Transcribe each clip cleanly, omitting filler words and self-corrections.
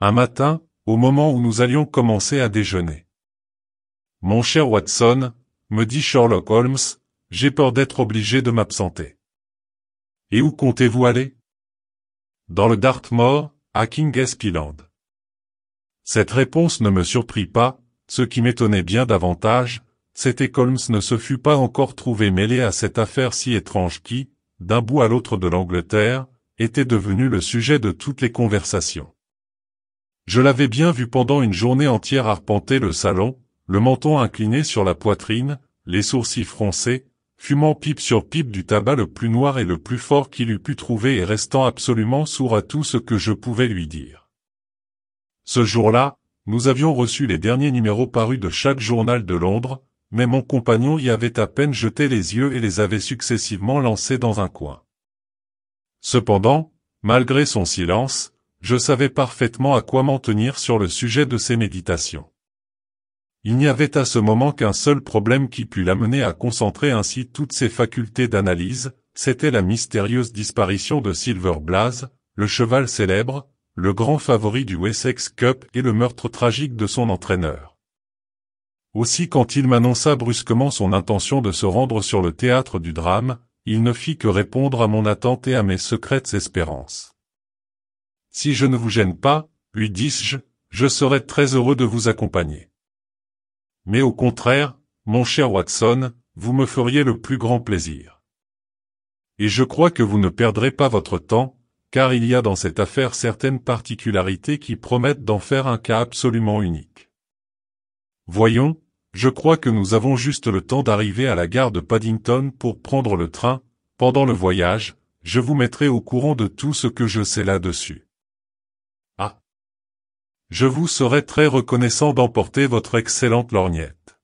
Un matin, au moment où nous allions commencer à déjeuner. « Mon cher Watson, » me dit Sherlock Holmes, « j'ai peur d'être obligé de m'absenter. »« Et où comptez-vous aller ?»« Dans le Dartmoor, à King's Pyland. » Cette réponse ne me surprit pas, ce qui m'étonnait bien davantage, c'était qu'Holmes ne se fût pas encore trouvé mêlé à cette affaire si étrange qui, d'un bout à l'autre de l'Angleterre, était devenue le sujet de toutes les conversations. Je l'avais bien vu pendant une journée entière arpenter le salon, le menton incliné sur la poitrine, les sourcils froncés, fumant pipe sur pipe du tabac le plus noir et le plus fort qu'il eût pu trouver et restant absolument sourd à tout ce que je pouvais lui dire. Ce jour-là, nous avions reçu les derniers numéros parus de chaque journal de Londres, mais mon compagnon y avait à peine jeté les yeux et les avait successivement lancés dans un coin. Cependant, malgré son silence, je savais parfaitement à quoi m'en tenir sur le sujet de ses méditations. Il n'y avait à ce moment qu'un seul problème qui pût l'amener à concentrer ainsi toutes ses facultés d'analyse, c'était la mystérieuse disparition de Silver Blaze, le cheval célèbre, le grand favori du Wessex Cup et le meurtre tragique de son entraîneur. Aussi quand il m'annonça brusquement son intention de se rendre sur le théâtre du drame, il ne fit que répondre à mon attente et à mes secrètes espérances. « Si je ne vous gêne pas, lui dis-je, je serai très heureux de vous accompagner. Mais au contraire, mon cher Watson, vous me feriez le plus grand plaisir. Et je crois que vous ne perdrez pas votre temps, car il y a dans cette affaire certaines particularités qui promettent d'en faire un cas absolument unique. Voyons, je crois que nous avons juste le temps d'arriver à la gare de Paddington pour prendre le train. Pendant le voyage, je vous mettrai au courant de tout ce que je sais là-dessus. Ah! Je vous serai très reconnaissant d'emporter votre excellente lorgnette.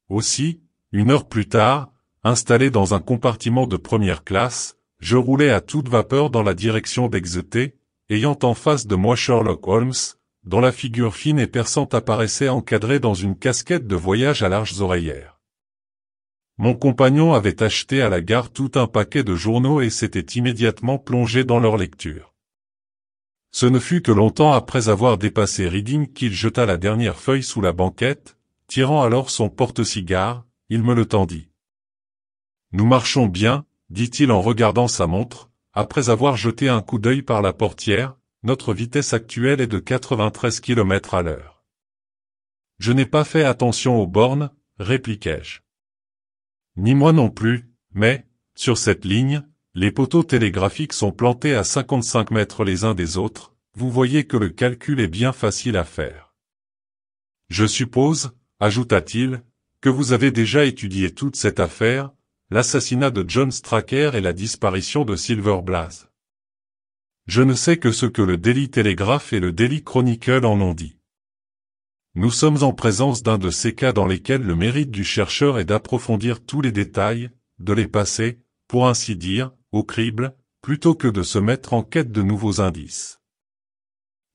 Aussi, 1 heure plus tard, installé dans un compartiment de première classe, je roulais à toute vapeur dans la direction d'Exeter, ayant en face de moi Sherlock Holmes, dont la figure fine et perçante apparaissait encadrée dans une casquette de voyage à larges oreillères. Mon compagnon avait acheté à la gare tout un paquet de journaux et s'était immédiatement plongé dans leur lecture. Ce ne fut que longtemps après avoir dépassé Reading qu'il jeta la dernière feuille sous la banquette, tirant alors son porte-cigare, il me le tendit. « Nous marchons bien, » dit-il en regardant sa montre, après avoir jeté un coup d'œil par la portière, notre vitesse actuelle est de 93 km à l'heure. Je n'ai pas fait attention aux bornes, répliquai-je. Ni moi non plus, mais, sur cette ligne, les poteaux télégraphiques sont plantés à 55 mètres les uns des autres, vous voyez que le calcul est bien facile à faire. Je suppose, ajouta-t-il, que vous avez déjà étudié toute cette affaire, l'assassinat de John Straker et la disparition de Silver Blaze. Je ne sais que ce que le Daily Telegraph et le Daily Chronicle en ont dit. Nous sommes en présence d'un de ces cas dans lesquels le mérite du chercheur est d'approfondir tous les détails, de les passer, pour ainsi dire, au crible, plutôt que de se mettre en quête de nouveaux indices.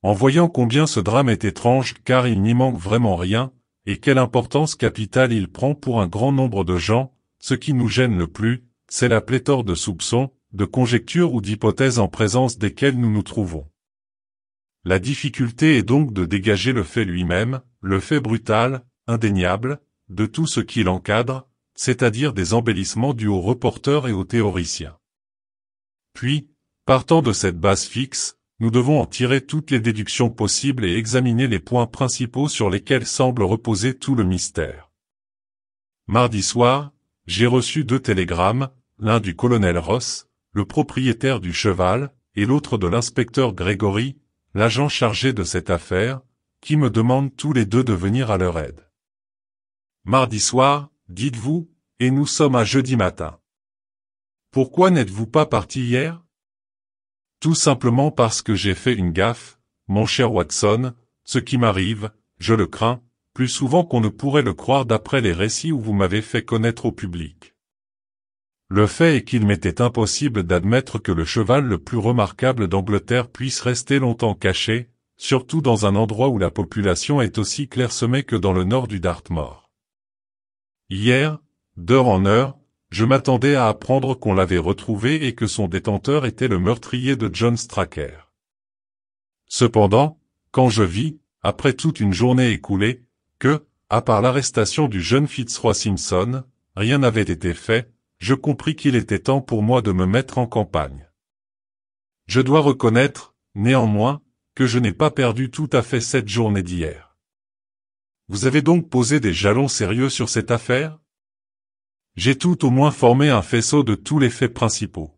En voyant combien ce drame est étrange car il n'y manque vraiment rien, et quelle importance capitale il prend pour un grand nombre de gens, ce qui nous gêne le plus, c'est la pléthore de soupçons, de conjectures ou d'hypothèses en présence desquelles nous nous trouvons. La difficulté est donc de dégager le fait lui-même, le fait brutal, indéniable, de tout ce qui l'encadre, c'est-à-dire des embellissements dus aux reporters et aux théoriciens. Puis, partant de cette base fixe, nous devons en tirer toutes les déductions possibles et examiner les points principaux sur lesquels semble reposer tout le mystère. Mardi soir, j'ai reçu 2 télégrammes, l'un du colonel Ross, le propriétaire du cheval, et l'autre de l'inspecteur Gregory, l'agent chargé de cette affaire, qui me demandent tous les 2 de venir à leur aide. Mardi soir, dites-vous, et nous sommes à jeudi matin. Pourquoi n'êtes-vous pas parti hier? Tout simplement parce que j'ai fait une gaffe, mon cher Watson, ce qui m'arrive, je le crains, plus souvent qu'on ne pourrait le croire d'après les récits où vous m'avez fait connaître au public. Le fait est qu'il m'était impossible d'admettre que le cheval le plus remarquable d'Angleterre puisse rester longtemps caché, surtout dans un endroit où la population est aussi clairsemée que dans le nord du Dartmoor. Hier, d'heure en heure, je m'attendais à apprendre qu'on l'avait retrouvé et que son détenteur était le meurtrier de John Straker. Cependant, quand je vis, après toute une journée écoulée, que, à part l'arrestation du jeune Fitzroy Simpson, rien n'avait été fait, je compris qu'il était temps pour moi de me mettre en campagne. Je dois reconnaître, néanmoins, que je n'ai pas perdu tout à fait cette journée d'hier. Vous avez donc posé des jalons sérieux sur cette affaire? J'ai tout au moins formé un faisceau de tous les faits principaux.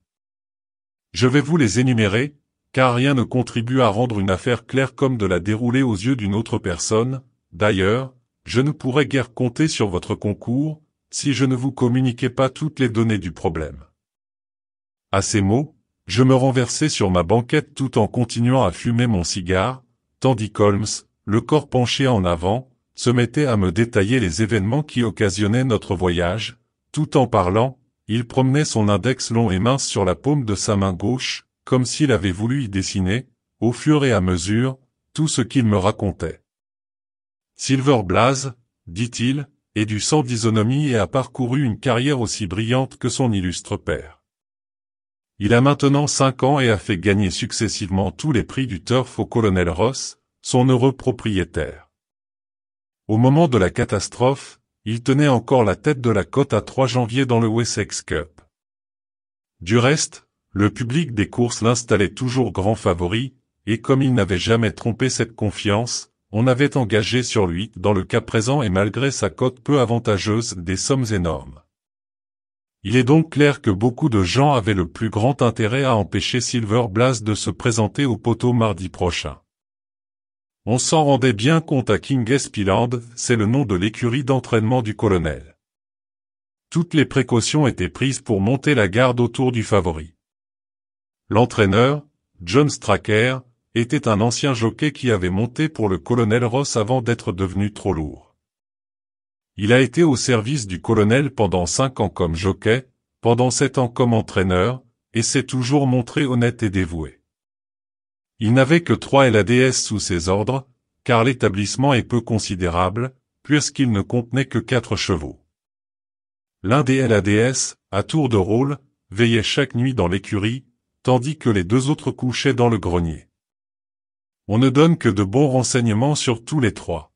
Je vais vous les énumérer, car rien ne contribue à rendre une affaire claire comme de la dérouler aux yeux d'une autre personne. D'ailleurs, je ne pourrais guère compter sur votre concours, si je ne vous communiquais pas toutes les données du problème. À ces mots, je me renversai sur ma banquette tout en continuant à fumer mon cigare, tandis qu'Holmes, le corps penché en avant, se mettait à me détailler les événements qui occasionnaient notre voyage. Tout en parlant, il promenait son index long et mince sur la paume de sa main gauche, comme s'il avait voulu y dessiner, au fur et à mesure, tout ce qu'il me racontait. Silver Blaze, dit-il, est du sang d'isonomie et a parcouru une carrière aussi brillante que son illustre père. Il a maintenant 5 ans et a fait gagner successivement tous les prix du turf au colonel Ross, son heureux propriétaire. Au moment de la catastrophe, il tenait encore la tête de la cote à 3 janvier dans le Wessex Cup. Du reste, le public des courses l'installait toujours grand favori, et comme il n'avait jamais trompé cette confiance, on avait engagé sur lui, dans le cas présent et malgré sa cote peu avantageuse, des sommes énormes. Il est donc clair que beaucoup de gens avaient le plus grand intérêt à empêcher Silver Blaze de se présenter au poteau mardi prochain. On s'en rendait bien compte à Kingspeeland, c'est le nom de l'écurie d'entraînement du colonel. Toutes les précautions étaient prises pour monter la garde autour du favori. L'entraîneur, John Straker, était un ancien jockey qui avait monté pour le colonel Ross avant d'être devenu trop lourd. Il a été au service du colonel pendant 5 ans comme jockey, pendant 7 ans comme entraîneur, et s'est toujours montré honnête et dévoué. Il n'avait que 3 LADS sous ses ordres, car l'établissement est peu considérable, puisqu'il ne contenait que 4 chevaux. L'un des LADS, à tour de rôle, veillait chaque nuit dans l'écurie, tandis que les 2 autres couchaient dans le grenier. On ne donne que de bons renseignements sur tous les 3.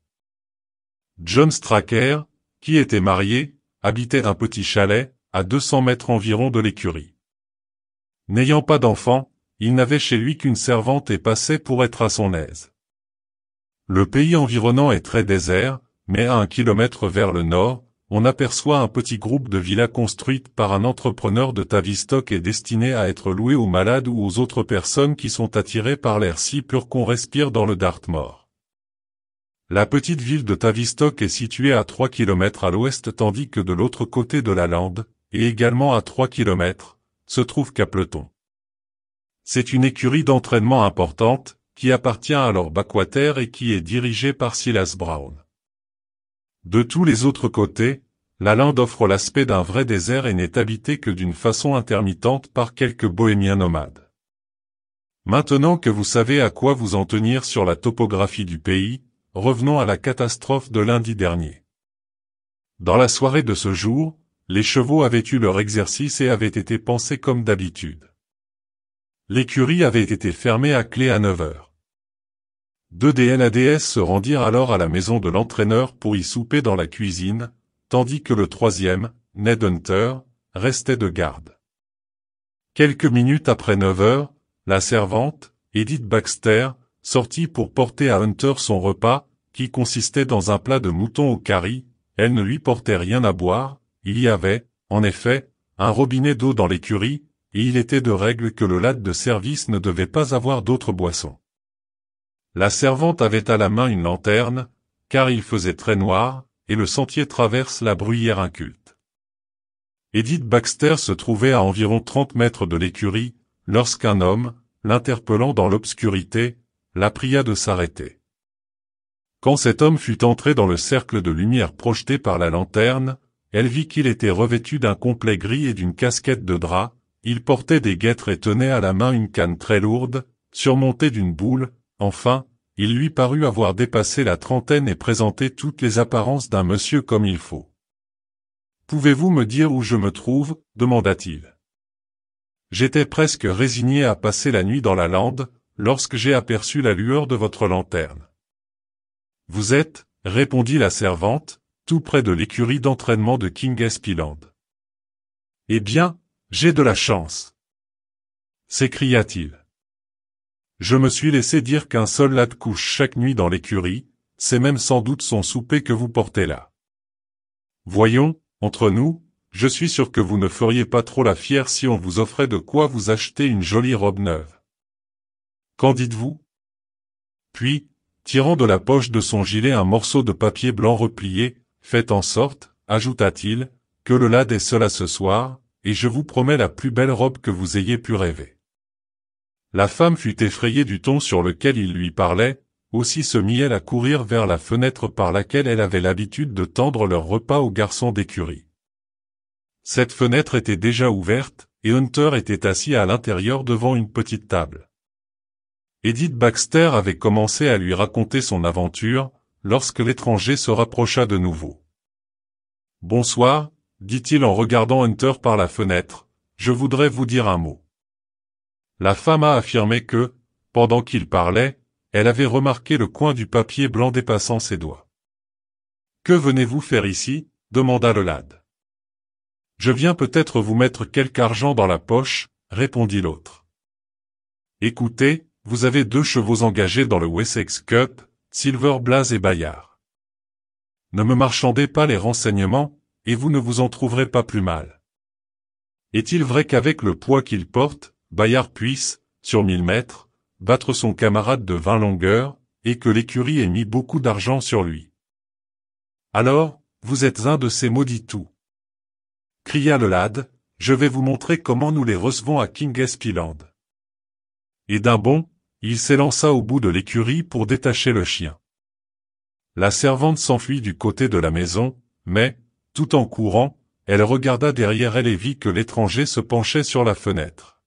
John Straker, qui était marié, habitait un petit chalet, à 200 mètres environ de l'écurie. N'ayant pas d'enfant, il n'avait chez lui qu'une servante et passait pour être à son aise. Le pays environnant est très désert, mais à 1 kilomètre vers le nord, on aperçoit un petit groupe de villas construites par un entrepreneur de Tavistock et destinées à être louées aux malades ou aux autres personnes qui sont attirées par l'air si pur qu'on respire dans le Dartmoor. La petite ville de Tavistock est située à 3 km à l'ouest tandis que de l'autre côté de la lande, et également à 3 km, se trouve Capleton. C'est une écurie d'entraînement importante, qui appartient à leur backwater et qui est dirigée par Silas Brown. De tous les autres côtés, la lande offre l'aspect d'un vrai désert et n'est habitée que d'une façon intermittente par quelques bohémiens nomades. Maintenant que vous savez à quoi vous en tenir sur la topographie du pays, revenons à la catastrophe de lundi dernier. Dans la soirée de ce jour, les chevaux avaient eu leur exercice et avaient été pansés comme d'habitude. L'écurie avait été fermée à clé à 9 heures. 2 des LADS se rendirent alors à la maison de l'entraîneur pour y souper dans la cuisine, tandis que le 3e, Ned Hunter, restait de garde. Quelques minutes après 9 heures, la servante, Edith Baxter, sortit pour porter à Hunter son repas, qui consistait dans un plat de mouton au curry. Elle ne lui portait rien à boire, il y avait, en effet, un robinet d'eau dans l'écurie, et il était de règle que le lac de service ne devait pas avoir d'autre boisson. La servante avait à la main une lanterne, car il faisait très noir, et le sentier traverse la bruyère inculte. Edith Baxter se trouvait à environ 30 mètres de l'écurie, lorsqu'un homme, l'interpellant dans l'obscurité, la pria de s'arrêter. Quand cet homme fut entré dans le cercle de lumière projeté par la lanterne, elle vit qu'il était revêtu d'un complet gris et d'une casquette de drap, il portait des guêtres et tenait à la main une canne très lourde, surmontée d'une boule. Enfin, il lui parut avoir dépassé la trentaine et présenté toutes les apparences d'un monsieur comme il faut. « Pouvez-vous me dire où je me trouve » demanda-t-il. « J'étais presque résigné à passer la nuit dans la lande, lorsque j'ai aperçu la lueur de votre lanterne. Vous êtes, répondit la servante, tout près de l'écurie d'entraînement de King Espiland. Eh bien, j'ai de la chance, s'écria-t-il. Je me suis laissé dire qu'un seul lad couche chaque nuit dans l'écurie, c'est même sans doute son souper que vous portez là. Voyons, entre nous, je suis sûr que vous ne feriez pas trop la fière si on vous offrait de quoi vous acheter une jolie robe neuve. Qu'en dites-vous? Puis, tirant de la poche de son gilet un morceau de papier blanc replié, faites en sorte, ajouta-t-il, que le lad est seul à ce soir, et je vous promets la plus belle robe que vous ayez pu rêver. La femme fut effrayée du ton sur lequel il lui parlait, aussi se mit-elle à courir vers la fenêtre par laquelle elle avait l'habitude de tendre leur repas aux garçons d'écurie. Cette fenêtre était déjà ouverte, et Hunter était assis à l'intérieur devant une petite table. Edith Baxter avait commencé à lui raconter son aventure, lorsque l'étranger se rapprocha de nouveau. « Bonsoir, dit-il en regardant Hunter par la fenêtre, je voudrais vous dire un mot. » La femme a affirmé que, pendant qu'il parlait, elle avait remarqué le coin du papier blanc dépassant ses doigts. « Que venez-vous faire ici? Demanda le lad. « Je viens peut-être vous mettre quelque argent dans la poche, répondit l'autre. « Écoutez, vous avez 2 chevaux engagés dans le Wessex Cup, Silver Blaze et Bayard. Ne me marchandez pas les renseignements, et vous ne vous en trouverez pas plus mal. Est-il vrai qu'avec le poids qu'il porte, Bayard puisse, sur 1000 mètres, battre son camarade de 20 longueurs, et que l'écurie ait mis beaucoup d'argent sur lui? Alors, vous êtes un de ces maudits tout. Cria le lad, je vais vous montrer comment nous les recevons à King Espiland. Et d'un bond, il s'élança au bout de l'écurie pour détacher le chien. La servante s'enfuit du côté de la maison, mais, tout en courant, elle regarda derrière elle et vit que l'étranger se penchait sur la fenêtre.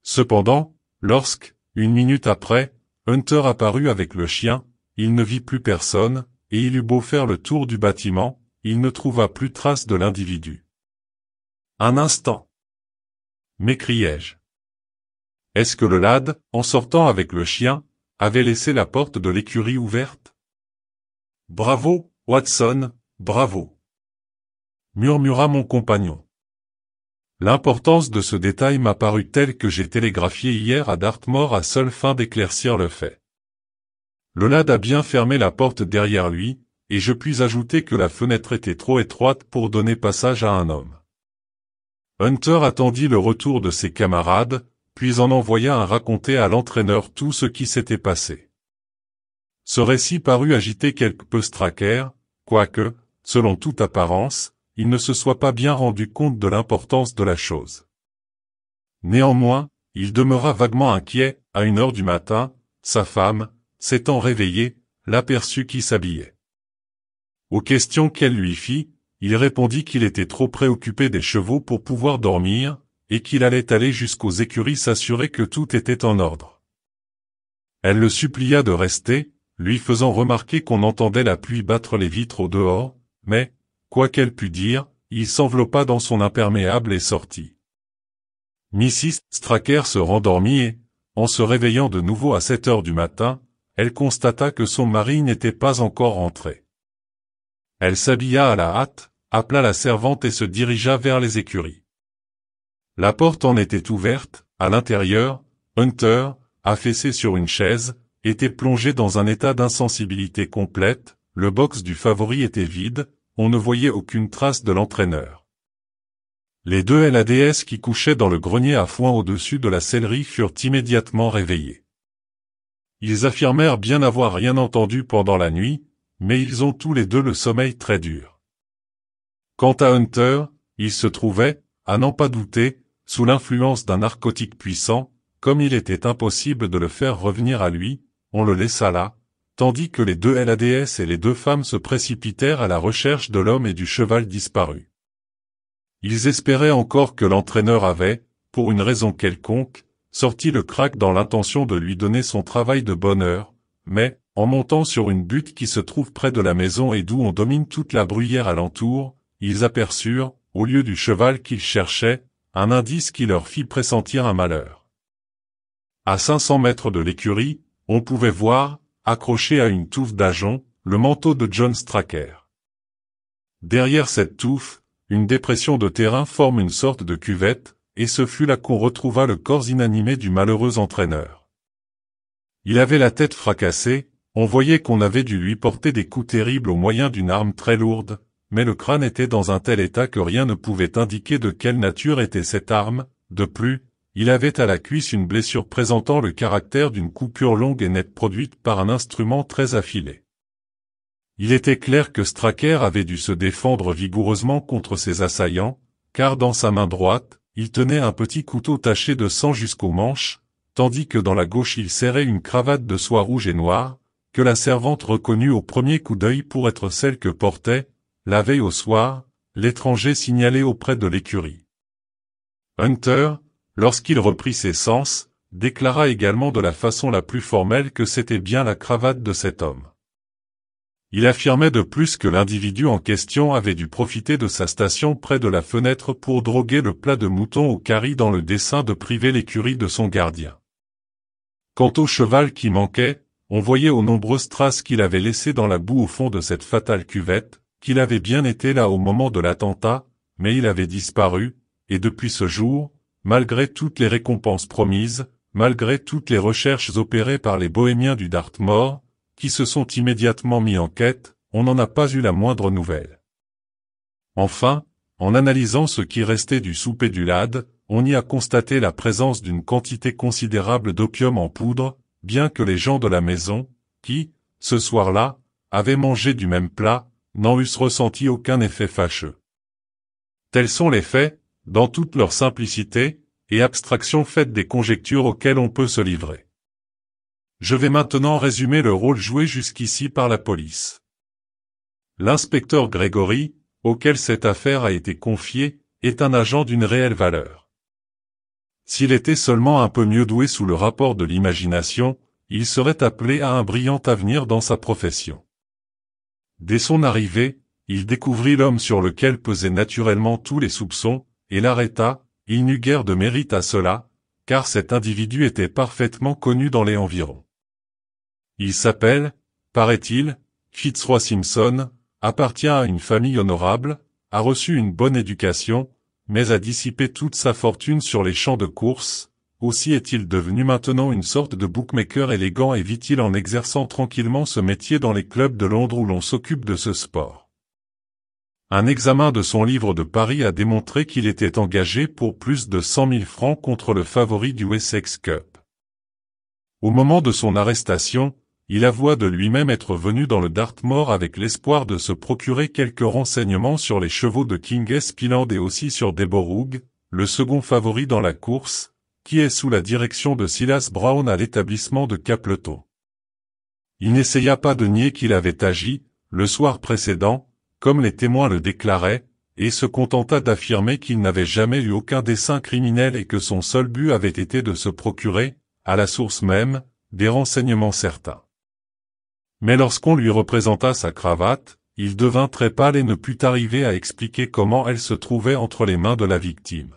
Cependant, lorsque, une minute après, Hunter apparut avec le chien, il ne vit plus personne, et il eut beau faire le tour du bâtiment, il ne trouva plus trace de l'individu. Un instant, m'écriai-je. Est-ce que le lad, en sortant avec le chien, avait laissé la porte de l'écurie ouverte? Bravo, Watson, bravo, murmura mon compagnon. L'importance de ce détail m'a paru telle que j'ai télégraphié hier à Dartmoor à seule fin d'éclaircir le fait. Le lad a bien fermé la porte derrière lui, et je puis ajouter que la fenêtre était trop étroite pour donner passage à un homme. Hunter attendit le retour de ses camarades, puis en envoya un raconter à l'entraîneur tout ce qui s'était passé. Ce récit parut agiter quelque peu Straker, quoique, selon toute apparence, il ne se soit pas bien rendu compte de l'importance de la chose. Néanmoins, il demeura vaguement inquiet, à 1 heure du matin, sa femme, s'étant réveillée, l'aperçut qui s'habillait. Aux questions qu'elle lui fit, il répondit qu'il était trop préoccupé des chevaux pour pouvoir dormir, et qu'il allait aller jusqu'aux écuries s'assurer que tout était en ordre. Elle le supplia de rester, lui faisant remarquer qu'on entendait la pluie battre les vitres au dehors, mais, quoi qu'elle pût dire, il s'enveloppa dans son imperméable et sortit. Mrs. Straker se rendormit et, en se réveillant de nouveau à 7 heures du matin, elle constata que son mari n'était pas encore rentré. Elle s'habilla à la hâte, appela la servante et se dirigea vers les écuries. La porte en était ouverte, à l'intérieur, Hunter, affaissé sur une chaise, était plongé dans un état d'insensibilité complète, le box du favori était vide, on ne voyait aucune trace de l'entraîneur. Les 2 LADS qui couchaient dans le grenier à foin au-dessus de la sellerie furent immédiatement réveillés. Ils affirmèrent bien n'avoir rien entendu pendant la nuit, mais ils ont tous les 2 le sommeil très dur. Quant à Hunter, il se trouvait, à n'en pas douter, sous l'influence d'un narcotique puissant, comme il était impossible de le faire revenir à lui, on le laissa là, tandis que les 2 LADS et les 2 femmes se précipitèrent à la recherche de l'homme et du cheval disparu. Ils espéraient encore que l'entraîneur avait, pour une raison quelconque, sorti le crack dans l'intention de lui donner son travail de bonne heure, mais, en montant sur une butte qui se trouve près de la maison et d'où on domine toute la bruyère alentour, ils aperçurent, au lieu du cheval qu'ils cherchaient, un indice qui leur fit pressentir un malheur. À 500 mètres de l'écurie, on pouvait voir, accroché à une touffe d'ajoncs, le manteau de John Straker. Derrière cette touffe, une dépression de terrain forme une sorte de cuvette, et ce fut là qu'on retrouva le corps inanimé du malheureux entraîneur. Il avait la tête fracassée, on voyait qu'on avait dû lui porter des coups terribles au moyen d'une arme très lourde, mais le crâne était dans un tel état que rien ne pouvait indiquer de quelle nature était cette arme. De plus, il avait à la cuisse une blessure présentant le caractère d'une coupure longue et nette produite par un instrument très affilé. Il était clair que Straker avait dû se défendre vigoureusement contre ses assaillants, car dans sa main droite, il tenait un petit couteau taché de sang jusqu'au manche, tandis que dans la gauche il serrait une cravate de soie rouge et noire, que la servante reconnut au premier coup d'œil pour être celle que portait, la veille au soir, l'étranger signalé auprès de l'écurie. Hunter, lorsqu'il reprit ses sens, déclara également de la façon la plus formelle que c'était bien la cravate de cet homme. Il affirmait de plus que l'individu en question avait dû profiter de sa station près de la fenêtre pour droguer le plat de mouton au curry dans le dessein de priver l'écurie de son gardien. Quant au cheval qui manquait, on voyait aux nombreuses traces qu'il avait laissées dans la boue au fond de cette fatale cuvette, qu'il avait bien été là au moment de l'attentat, mais il avait disparu, et depuis ce jour, malgré toutes les récompenses promises, malgré toutes les recherches opérées par les bohémiens du Dartmoor, qui se sont immédiatement mis en quête, on n'en a pas eu la moindre nouvelle. Enfin, en analysant ce qui restait du souper du lad, on y a constaté la présence d'une quantité considérable d'opium en poudre, bien que les gens de la maison, qui, ce soir-là, avaient mangé du même plat, n'en eussent ressenti aucun effet fâcheux. Tels sont les faits, dans toute leur simplicité, et abstraction faite des conjectures auxquelles on peut se livrer. Je vais maintenant résumer le rôle joué jusqu'ici par la police. L'inspecteur Gregory, auquel cette affaire a été confiée, est un agent d'une réelle valeur. S'il était seulement un peu mieux doué sous le rapport de l'imagination, il serait appelé à un brillant avenir dans sa profession. Dès son arrivée, il découvrit l'homme sur lequel pesaient naturellement tous les soupçons, et l'arrêta. Il n'eut guère de mérite à cela, car cet individu était parfaitement connu dans les environs. Il s'appelle, paraît-il, Fitzroy Simpson, appartient à une famille honorable, a reçu une bonne éducation, mais a dissipé toute sa fortune sur les champs de course. Aussi est-il devenu maintenant une sorte de bookmaker élégant et vit-il en exerçant tranquillement ce métier dans les clubs de Londres où l'on s'occupe de ce sport. Un examen de son livre de paris a démontré qu'il était engagé pour plus de 100 000 francs contre le favori du Wessex Cup. Au moment de son arrestation, il avoua de lui-même être venu dans le Dartmoor avec l'espoir de se procurer quelques renseignements sur les chevaux de King Espiland et aussi sur Deborah, le second favori dans la course, qui est sous la direction de Silas Brown à l'établissement de Capleton. Il n'essaya pas de nier qu'il avait agi, le soir précédent, comme les témoins le déclaraient, et se contenta d'affirmer qu'il n'avait jamais eu aucun dessein criminel et que son seul but avait été de se procurer, à la source même, des renseignements certains. Mais lorsqu'on lui représenta sa cravate, il devint très pâle et ne put arriver à expliquer comment elle se trouvait entre les mains de la victime.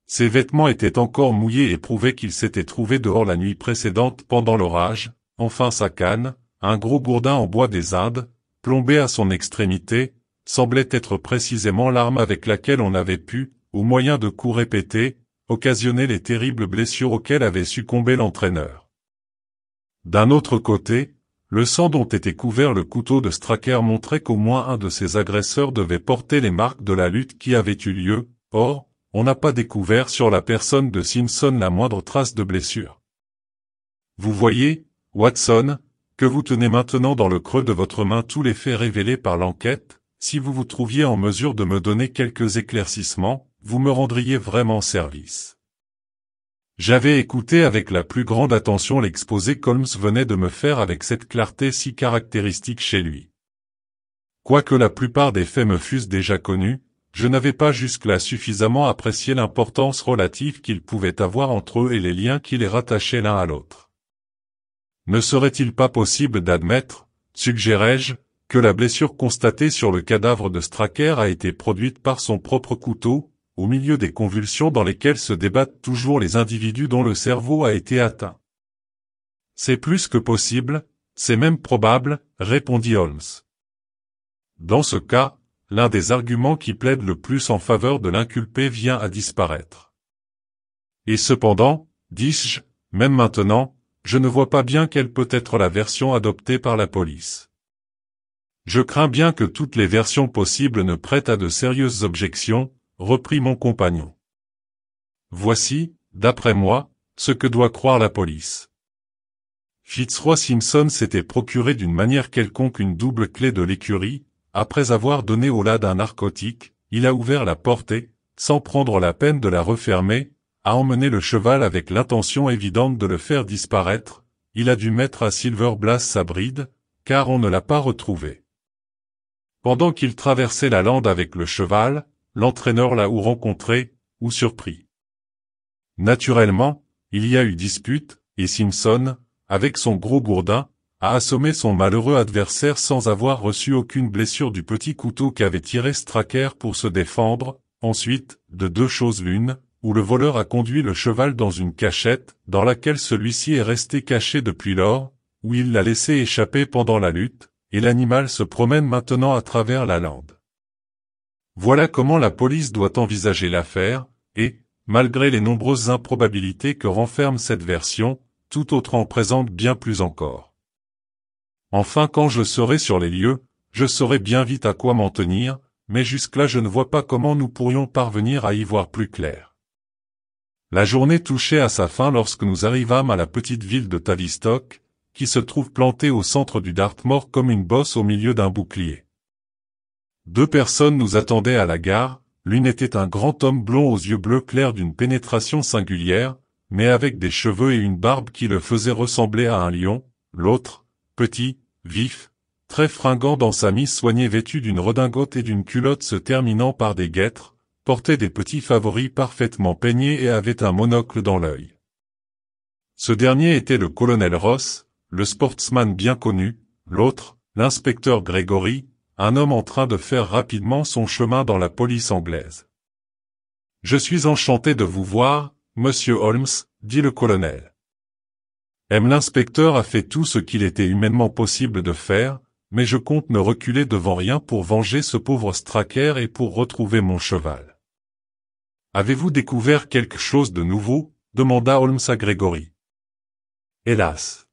Ses vêtements étaient encore mouillés et prouvaient qu'il s'était trouvé dehors la nuit précédente pendant l'orage. Enfin sa canne, un gros gourdin en bois des Indes, plombé à son extrémité, semblait être précisément l'arme avec laquelle on avait pu, au moyen de coups répétés, occasionner les terribles blessures auxquelles avait succombé l'entraîneur. D'un autre côté, le sang dont était couvert le couteau de Straker montrait qu'au moins un de ses agresseurs devait porter les marques de la lutte qui avait eu lieu. Or, on n'a pas découvert sur la personne de Simpson la moindre trace de blessure. Vous voyez, Watson, que vous tenez maintenant dans le creux de votre main tous les faits révélés par l'enquête. Si vous vous trouviez en mesure de me donner quelques éclaircissements, vous me rendriez vraiment service. J'avais écouté avec la plus grande attention l'exposé qu'Holmes venait de me faire avec cette clarté si caractéristique chez lui. Quoique la plupart des faits me fussent déjà connus, je n'avais pas jusque-là suffisamment apprécié l'importance relative qu'ils pouvaient avoir entre eux et les liens qui les rattachaient l'un à l'autre. Ne serait-il pas possible d'admettre, suggérai-je, que la blessure constatée sur le cadavre de Straker a été produite par son propre couteau, au milieu des convulsions dans lesquelles se débattent toujours les individus dont le cerveau a été atteint. C'est plus que possible, c'est même probable, répondit Holmes. Dans ce cas, l'un des arguments qui plaident le plus en faveur de l'inculpé vient à disparaître. Et cependant, dis-je, même maintenant, je ne vois pas bien quelle peut être la version adoptée par la police. Je crains bien que toutes les versions possibles ne prêtent à de sérieuses objections, reprit mon compagnon. Voici, d'après moi, ce que doit croire la police. Fitzroy Simpson s'était procuré d'une manière quelconque une double clé de l'écurie. Après avoir donné au lad un narcotique, il a ouvert la porte et, sans prendre la peine de la refermer, a emmené le cheval avec l'intention évidente de le faire disparaître. Il a dû mettre à Silver Blaze sa bride, car on ne l'a pas retrouvé. Pendant qu'il traversait la lande avec le cheval, l'entraîneur l'a ou rencontré, ou surpris. Naturellement, il y a eu dispute, et Simpson, avec son gros gourdin, a assommé son malheureux adversaire sans avoir reçu aucune blessure du petit couteau qu'avait tiré Straker pour se défendre. Ensuite, de deux choses l'une, où le voleur a conduit le cheval dans une cachette, dans laquelle celui-ci est resté caché depuis lors, où il l'a laissé échapper pendant la lutte, et l'animal se promène maintenant à travers la lande. Voilà comment la police doit envisager l'affaire, et, malgré les nombreuses improbabilités que renferme cette version, tout autre en présente bien plus encore. Enfin, quand je serai sur les lieux, je saurai bien vite à quoi m'en tenir, mais jusque-là je ne vois pas comment nous pourrions parvenir à y voir plus clair. La journée touchait à sa fin lorsque nous arrivâmes à la petite ville de Tavistock, qui se trouve plantée au centre du Dartmoor comme une bosse au milieu d'un bouclier. Deux personnes nous attendaient à la gare, l'une était un grand homme blond aux yeux bleus clairs d'une pénétration singulière, mais avec des cheveux et une barbe qui le faisaient ressembler à un lion, l'autre, petit, vif, très fringant dans sa mise soignée vêtu d'une redingote et d'une culotte se terminant par des guêtres, portait des petits favoris parfaitement peignés et avait un monocle dans l'œil. Ce dernier était le colonel Ross, le sportsman bien connu, l'autre, l'inspecteur Gregory, un homme en train de faire rapidement son chemin dans la police anglaise. « Je suis enchanté de vous voir, monsieur Holmes, dit le colonel. L'inspecteur a fait tout ce qu'il était humainement possible de faire, mais je compte ne reculer devant rien pour venger ce pauvre Straker et pour retrouver mon cheval. Avez-vous découvert quelque chose de nouveau? Demanda Holmes à Gregory. Hélas.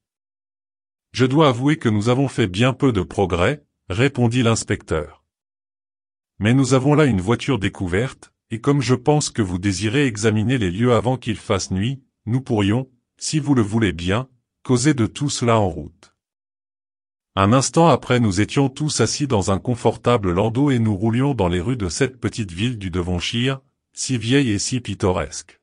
Je dois avouer que nous avons fait bien peu de progrès, répondit l'inspecteur. Mais nous avons là une voiture découverte, et comme je pense que vous désirez examiner les lieux avant qu'il fasse nuit, nous pourrions, si vous le voulez bien, causer de tout cela en route. Un instant après nous étions tous assis dans un confortable landau et nous roulions dans les rues de cette petite ville du Devonshire, si vieille et si pittoresque.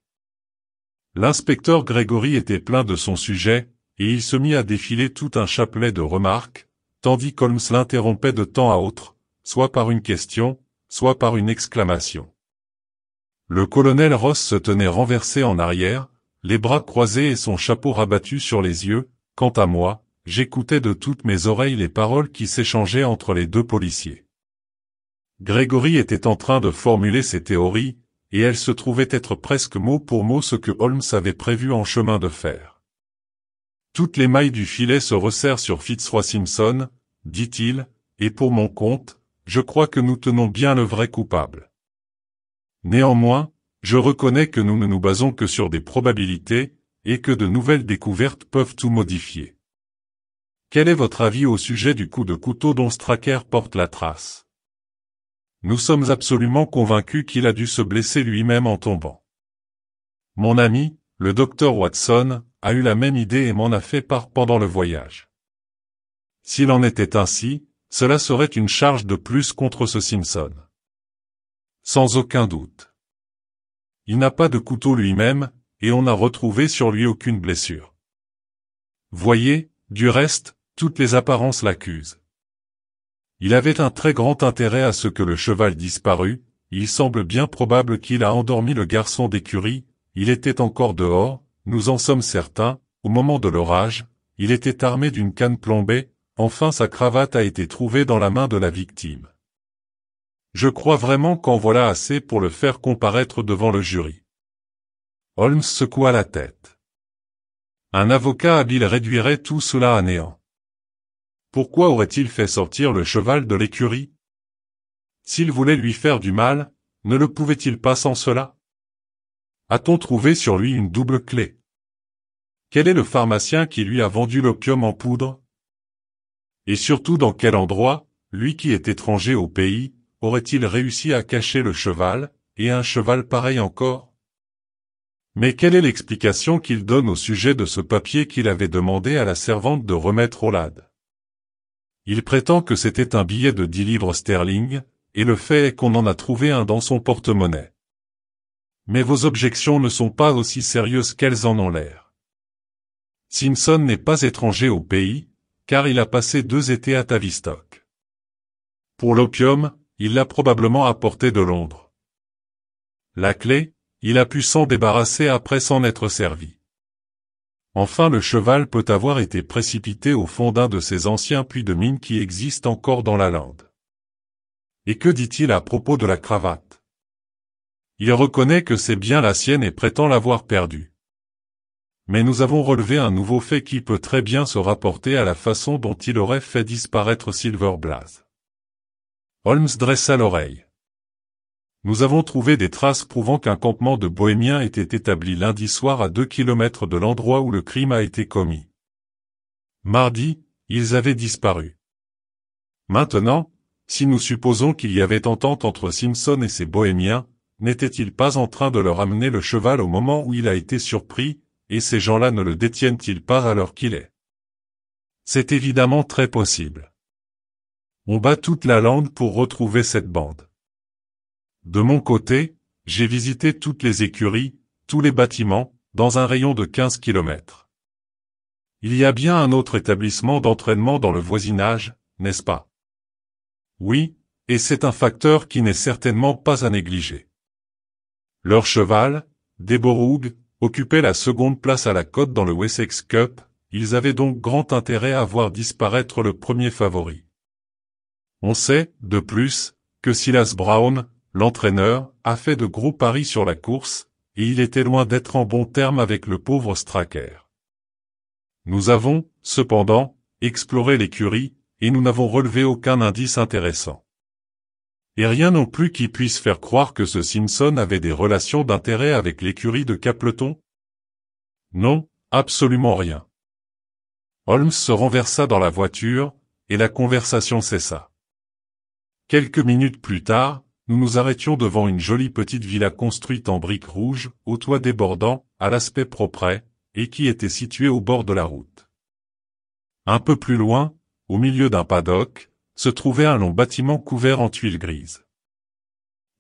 L'inspecteur Gregory était plein de son sujet, et il se mit à défiler tout un chapelet de remarques, tandis qu'Holmes l'interrompait de temps à autre, soit par une question, soit par une exclamation. Le colonel Ross se tenait renversé en arrière, les bras croisés et son chapeau rabattu sur les yeux. Quant à moi, j'écoutais de toutes mes oreilles les paroles qui s'échangeaient entre les deux policiers. Gregory était en train de formuler ses théories, et elles se trouvaient être presque mot pour mot ce que Holmes avait prévu en chemin de fer. Toutes les mailles du filet se resserrent sur Fitzroy Simpson, dit-il, et pour mon compte, je crois que nous tenons bien le vrai coupable. Néanmoins, je reconnais que nous ne nous basons que sur des probabilités, et que de nouvelles découvertes peuvent tout modifier. Quel est votre avis au sujet du coup de couteau dont Straker porte la trace? Nous sommes absolument convaincus qu'il a dû se blesser lui-même en tombant. Mon ami, le docteur Watson, a eu la même idée et m'en a fait part pendant le voyage. S'il en était ainsi, cela serait une charge de plus contre ce Simpson. Sans aucun doute. Il n'a pas de couteau lui-même, et on n'a retrouvé sur lui aucune blessure. Voyez, du reste, toutes les apparences l'accusent. Il avait un très grand intérêt à ce que le cheval disparût, il semble bien probable qu'il a endormi le garçon d'écurie, il était encore dehors, nous en sommes certains, au moment de l'orage, il était armé d'une canne plombée, enfin sa cravate a été trouvée dans la main de la victime. Je crois vraiment qu'en voilà assez pour le faire comparaître devant le jury. Holmes secoua la tête. Un avocat habile réduirait tout cela à néant. Pourquoi aurait-il fait sortir le cheval de l'écurie? S'il voulait lui faire du mal, ne le pouvait-il pas sans cela? A-t-on trouvé sur lui une double clé? Quel est le pharmacien qui lui a vendu l'opium en poudre? Et surtout dans quel endroit, lui qui est étranger au pays, aurait-il réussi à cacher le cheval, et un cheval pareil encore? Mais quelle est l'explication qu'il donne au sujet de ce papier qu'il avait demandé à la servante de remettre au lad? Il prétend que c'était un billet de 10 livres sterling, et le fait est qu'on en a trouvé un dans son porte-monnaie. Mais vos objections ne sont pas aussi sérieuses qu'elles en ont l'air. Simpson n'est pas étranger au pays, car il a passé 2 étés à Tavistock. Pour l'opium, il l'a probablement apporté de Londres. La clé, il a pu s'en débarrasser après s'en être servi. Enfin, le cheval peut avoir été précipité au fond d'un de ces anciens puits de mine qui existent encore dans la lande. Et que dit-il à propos de la cravate? Il reconnaît que c'est bien la sienne et prétend l'avoir perdue. Mais nous avons relevé un nouveau fait qui peut très bien se rapporter à la façon dont il aurait fait disparaître Silver Blaze. Holmes dressa l'oreille. Nous avons trouvé des traces prouvant qu'un campement de Bohémiens était établi lundi soir à 2 kilomètres de l'endroit où le crime a été commis. Mardi, ils avaient disparu. Maintenant, si nous supposons qu'il y avait entente entre Simpson et ces Bohémiens, n'était-il pas en train de leur amener le cheval au moment où il a été surpris, et ces gens-là ne le détiennent-ils pas à l'heure qu'il est? C'est évidemment très possible. On bat toute la lande pour retrouver cette bande. De mon côté, j'ai visité toutes les écuries, tous les bâtiments, dans un rayon de 15 kilomètres. Il y a bien un autre établissement d'entraînement dans le voisinage, n'est-ce pas? Oui, et c'est un facteur qui n'est certainement pas à négliger. Leur cheval, Deborah, occupait la seconde place à la cote dans le Wessex Cup, ils avaient donc grand intérêt à voir disparaître le premier favori. On sait, de plus, que Silas Brown, l'entraîneur, a fait de gros paris sur la course, et il était loin d'être en bon terme avec le pauvre Straker. Nous avons, cependant, exploré l'écurie, et nous n'avons relevé aucun indice intéressant. Et rien non plus qui puisse faire croire que ce Simpson avait des relations d'intérêt avec l'écurie de Capleton? Non, absolument rien. Holmes se renversa dans la voiture, et la conversation cessa. Quelques minutes plus tard, nous nous arrêtions devant une jolie petite villa construite en briques rouges, au toit débordant, à l'aspect propre, et qui était située au bord de la route. Un peu plus loin, au milieu d'un paddock, se trouvait un long bâtiment couvert en tuiles grises.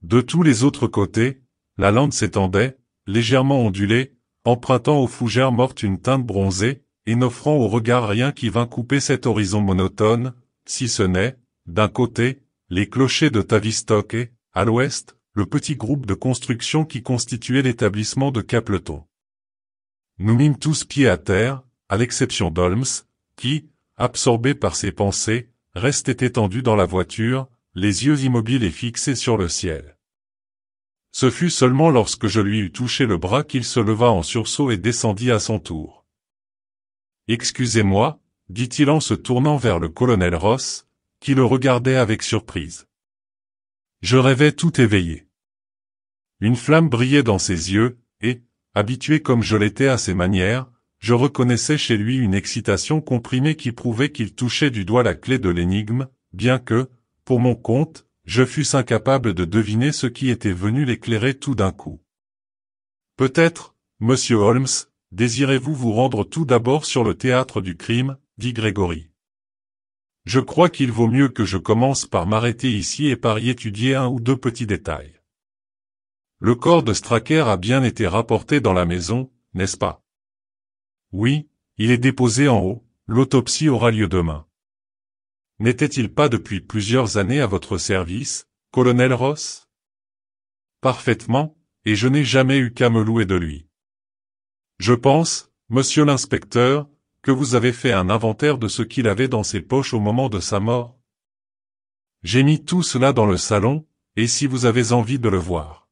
De tous les autres côtés, la lande s'étendait, légèrement ondulée, empruntant aux fougères mortes une teinte bronzée, et n'offrant au regard rien qui vînt couper cet horizon monotone, si ce n'est, d'un côté, les clochers de Tavistock et, à l'ouest, le petit groupe de construction qui constituait l'établissement de Capleton. Nous mîmes tous pied à terre, à l'exception d'Holmes, qui, absorbé par ses pensées, restait étendu dans la voiture, les yeux immobiles et fixés sur le ciel. Ce fut seulement lorsque je lui eus touché le bras qu'il se leva en sursaut et descendit à son tour. « Excusez-moi, dit-il en se tournant vers le colonel Ross, qui le regardait avec surprise. Je rêvais tout éveillé. Une flamme brillait dans ses yeux, et, habitué comme je l'étais à ses manières, je reconnaissais chez lui une excitation comprimée qui prouvait qu'il touchait du doigt la clé de l'énigme, bien que, pour mon compte, je fusse incapable de deviner ce qui était venu l'éclairer tout d'un coup. Peut-être, monsieur Holmes, désirez-vous vous rendre tout d'abord sur le théâtre du crime, dit Grégory. Je crois qu'il vaut mieux que je commence par m'arrêter ici et par y étudier un ou deux petits détails. Le corps de Straker a bien été rapporté dans la maison, n'est-ce pas? Oui, il est déposé en haut, l'autopsie aura lieu demain. N'était-il pas depuis plusieurs années à votre service, colonel Ross? Parfaitement, et je n'ai jamais eu qu'à me louer de lui. Je pense, monsieur l'inspecteur, que vous avez fait un inventaire de ce qu'il avait dans ses poches au moment de sa mort. J'ai mis tout cela dans le salon, et si vous avez envie de le voir.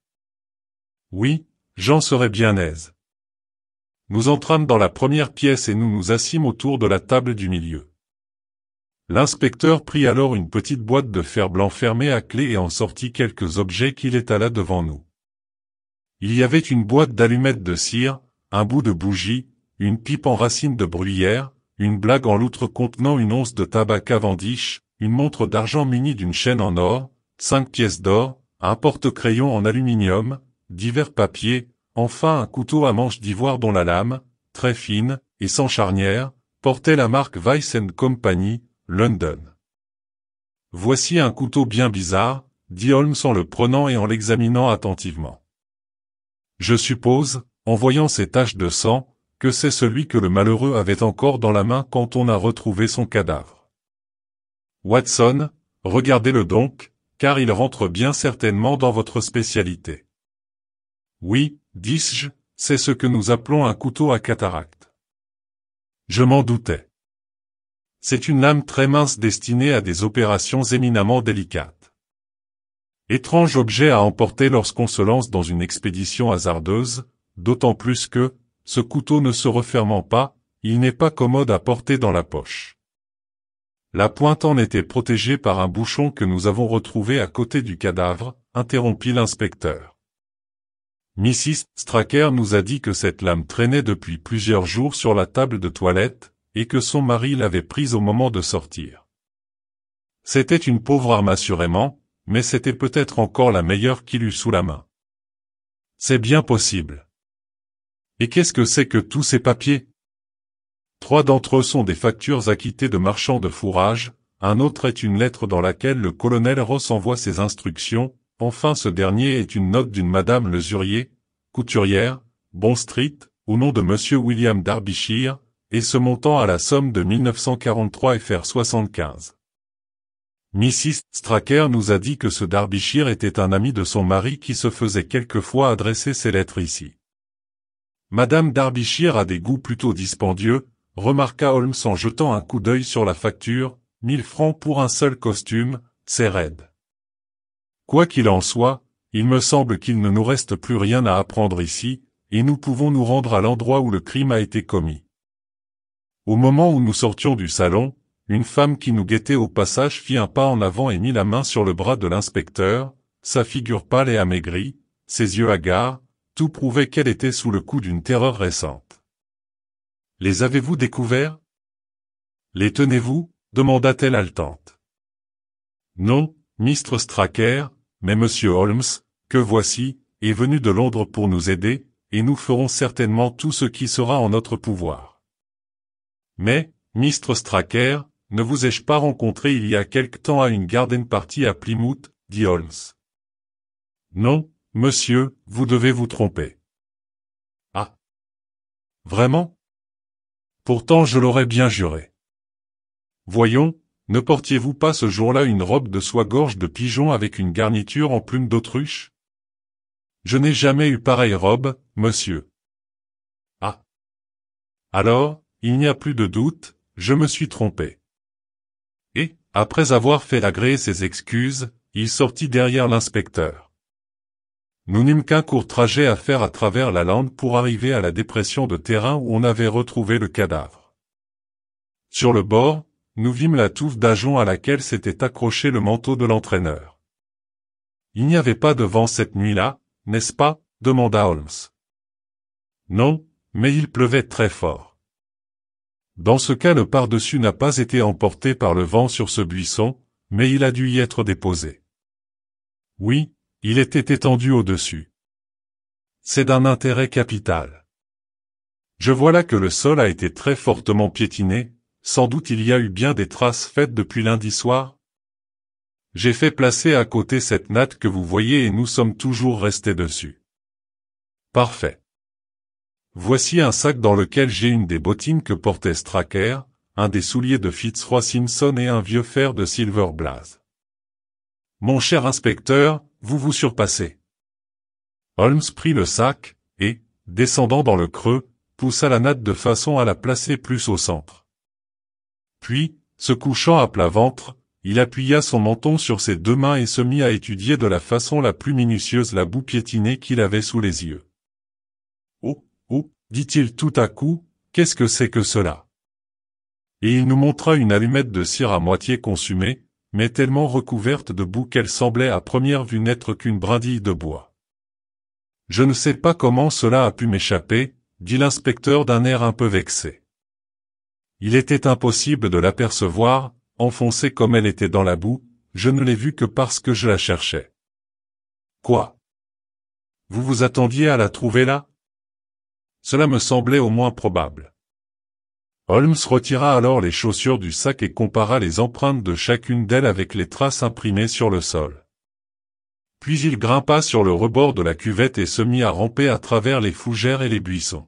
Oui, j'en serais bien aise. Nous entrâmes dans la première pièce et nous nous assîmes autour de la table du milieu. L'inspecteur prit alors une petite boîte de fer blanc fermée à clé et en sortit quelques objets qu'il étala devant nous. Il y avait une boîte d'allumettes de cire, un bout de bougie, une pipe en racine de bruyère, une blague en loutre contenant une once de tabac Cavendish, une montre d'argent munie d'une chaîne en or, 5 pièces d'or, un porte-crayon en aluminium, divers papiers, enfin un couteau à manche d'ivoire dont la lame, très fine, et sans charnière, portait la marque Weiss & Company, London. Voici un couteau bien bizarre, dit Holmes en le prenant et en l'examinant attentivement. Je suppose, en voyant ces taches de sang, que c'est celui que le malheureux avait encore dans la main quand on a retrouvé son cadavre. Watson, regardez-le donc, car il rentre bien certainement dans votre spécialité. Oui, dis-je, c'est ce que nous appelons un couteau à cataracte. Je m'en doutais. C'est une lame très mince destinée à des opérations éminemment délicates. Étrange objet à emporter lorsqu'on se lance dans une expédition hasardeuse, d'autant plus que, ce couteau ne se refermant pas, il n'est pas commode à porter dans la poche. La pointe en était protégée par un bouchon que nous avons retrouvé à côté du cadavre, interrompit l'inspecteur. Mrs. Straker nous a dit que cette lame traînait depuis plusieurs jours sur la table de toilette, et que son mari l'avait prise au moment de sortir. C'était une pauvre arme assurément, mais c'était peut-être encore la meilleure qu'il eût sous la main. C'est bien possible. Et qu'est-ce que c'est que tous ces papiers? 3 d'entre eux sont des factures acquittées de marchands de fourrage, un autre est une lettre dans laquelle le colonel Ross envoie ses instructions, enfin ce dernier est une note d'une madame Lesurier, couturière, Bond Street, au nom de monsieur William Derbyshire, et se montant à la somme de 1943 fr 75. Mrs. Straker nous a dit que ce Derbyshire était un ami de son mari qui se faisait quelquefois adresser ces lettres ici. Madame Derbyshire a des goûts plutôt dispendieux, remarqua Holmes en jetant un coup d'œil sur la facture, 1000 francs pour un seul costume, c'est raide. Quoi qu'il en soit, il me semble qu'il ne nous reste plus rien à apprendre ici, et nous pouvons nous rendre à l'endroit où le crime a été commis. Au moment où nous sortions du salon, une femme qui nous guettait au passage fit un pas en avant et mit la main sur le bras de l'inspecteur, sa figure pâle et amaigrie, ses yeux hagards, tout prouvait qu'elle était sous le coup d'une terreur récente. « Les avez-vous découverts? Les tenez-vous? » demanda-t-elle haletante. « Non, Mr. Straker, mais Monsieur Holmes, que voici, est venu de Londres pour nous aider, et nous ferons certainement tout ce qui sera en notre pouvoir. Mais, Mr. Straker, ne vous ai-je pas rencontré il y a quelque temps à une garden party à Plymouth, dit Holmes. Non, monsieur, vous devez vous tromper. Ah. Vraiment? Pourtant je l'aurais bien juré. Voyons, ne portiez-vous pas ce jour-là une robe de soie-gorge de pigeon avec une garniture en plumes d'autruche? Je n'ai jamais eu pareille robe, monsieur. Ah. Alors, il n'y a plus de doute, je me suis trompé. Et, après avoir fait agréer ses excuses, il sortit derrière l'inspecteur. Nous n'eûmes qu'un court trajet à faire à travers la lande pour arriver à la dépression de terrain où on avait retrouvé le cadavre. Sur le bord, nous vîmes la touffe d'ajonc à laquelle s'était accroché le manteau de l'entraîneur. Il n'y avait pas de vent cette nuit-là, n'est-ce pas? Demanda Holmes. Non, mais il pleuvait très fort. Dans ce cas le par-dessus n'a pas été emporté par le vent sur ce buisson, mais il a dû y être déposé. Oui, il était étendu au-dessus. C'est d'un intérêt capital. Je vois là que le sol a été très fortement piétiné, sans doute il y a eu bien des traces faites depuis lundi soir. J'ai fait placer à côté cette natte que vous voyez et nous sommes toujours restés dessus. Parfait. Voici un sac dans lequel j'ai une des bottines que portait Straker, un des souliers de Fitzroy Simpson et un vieux fer de Silver Blaze. Mon cher inspecteur, vous vous surpassez. Holmes prit le sac, et, descendant dans le creux, poussa la natte de façon à la placer plus au centre. Puis, se couchant à plat ventre, il appuya son menton sur ses deux mains et se mit à étudier de la façon la plus minutieuse la boue piétinée qu'il avait sous les yeux. « Oh, oh, dit-il tout à coup, qu'est-ce que c'est que cela ?» Et il nous montra une allumette de cire à moitié consumée, mais tellement recouverte de boue qu'elle semblait à première vue n'être qu'une brindille de bois. « Je ne sais pas comment cela a pu m'échapper, » dit l'inspecteur d'un air un peu vexé. Il était impossible de l'apercevoir, enfoncée comme elle était dans la boue, je ne l'ai vue que parce que je la cherchais. Quoi? Vous vous attendiez à la trouver là? Cela me semblait au moins probable. Holmes retira alors les chaussures du sac et compara les empreintes de chacune d'elles avec les traces imprimées sur le sol. Puis il grimpa sur le rebord de la cuvette et se mit à ramper à travers les fougères et les buissons.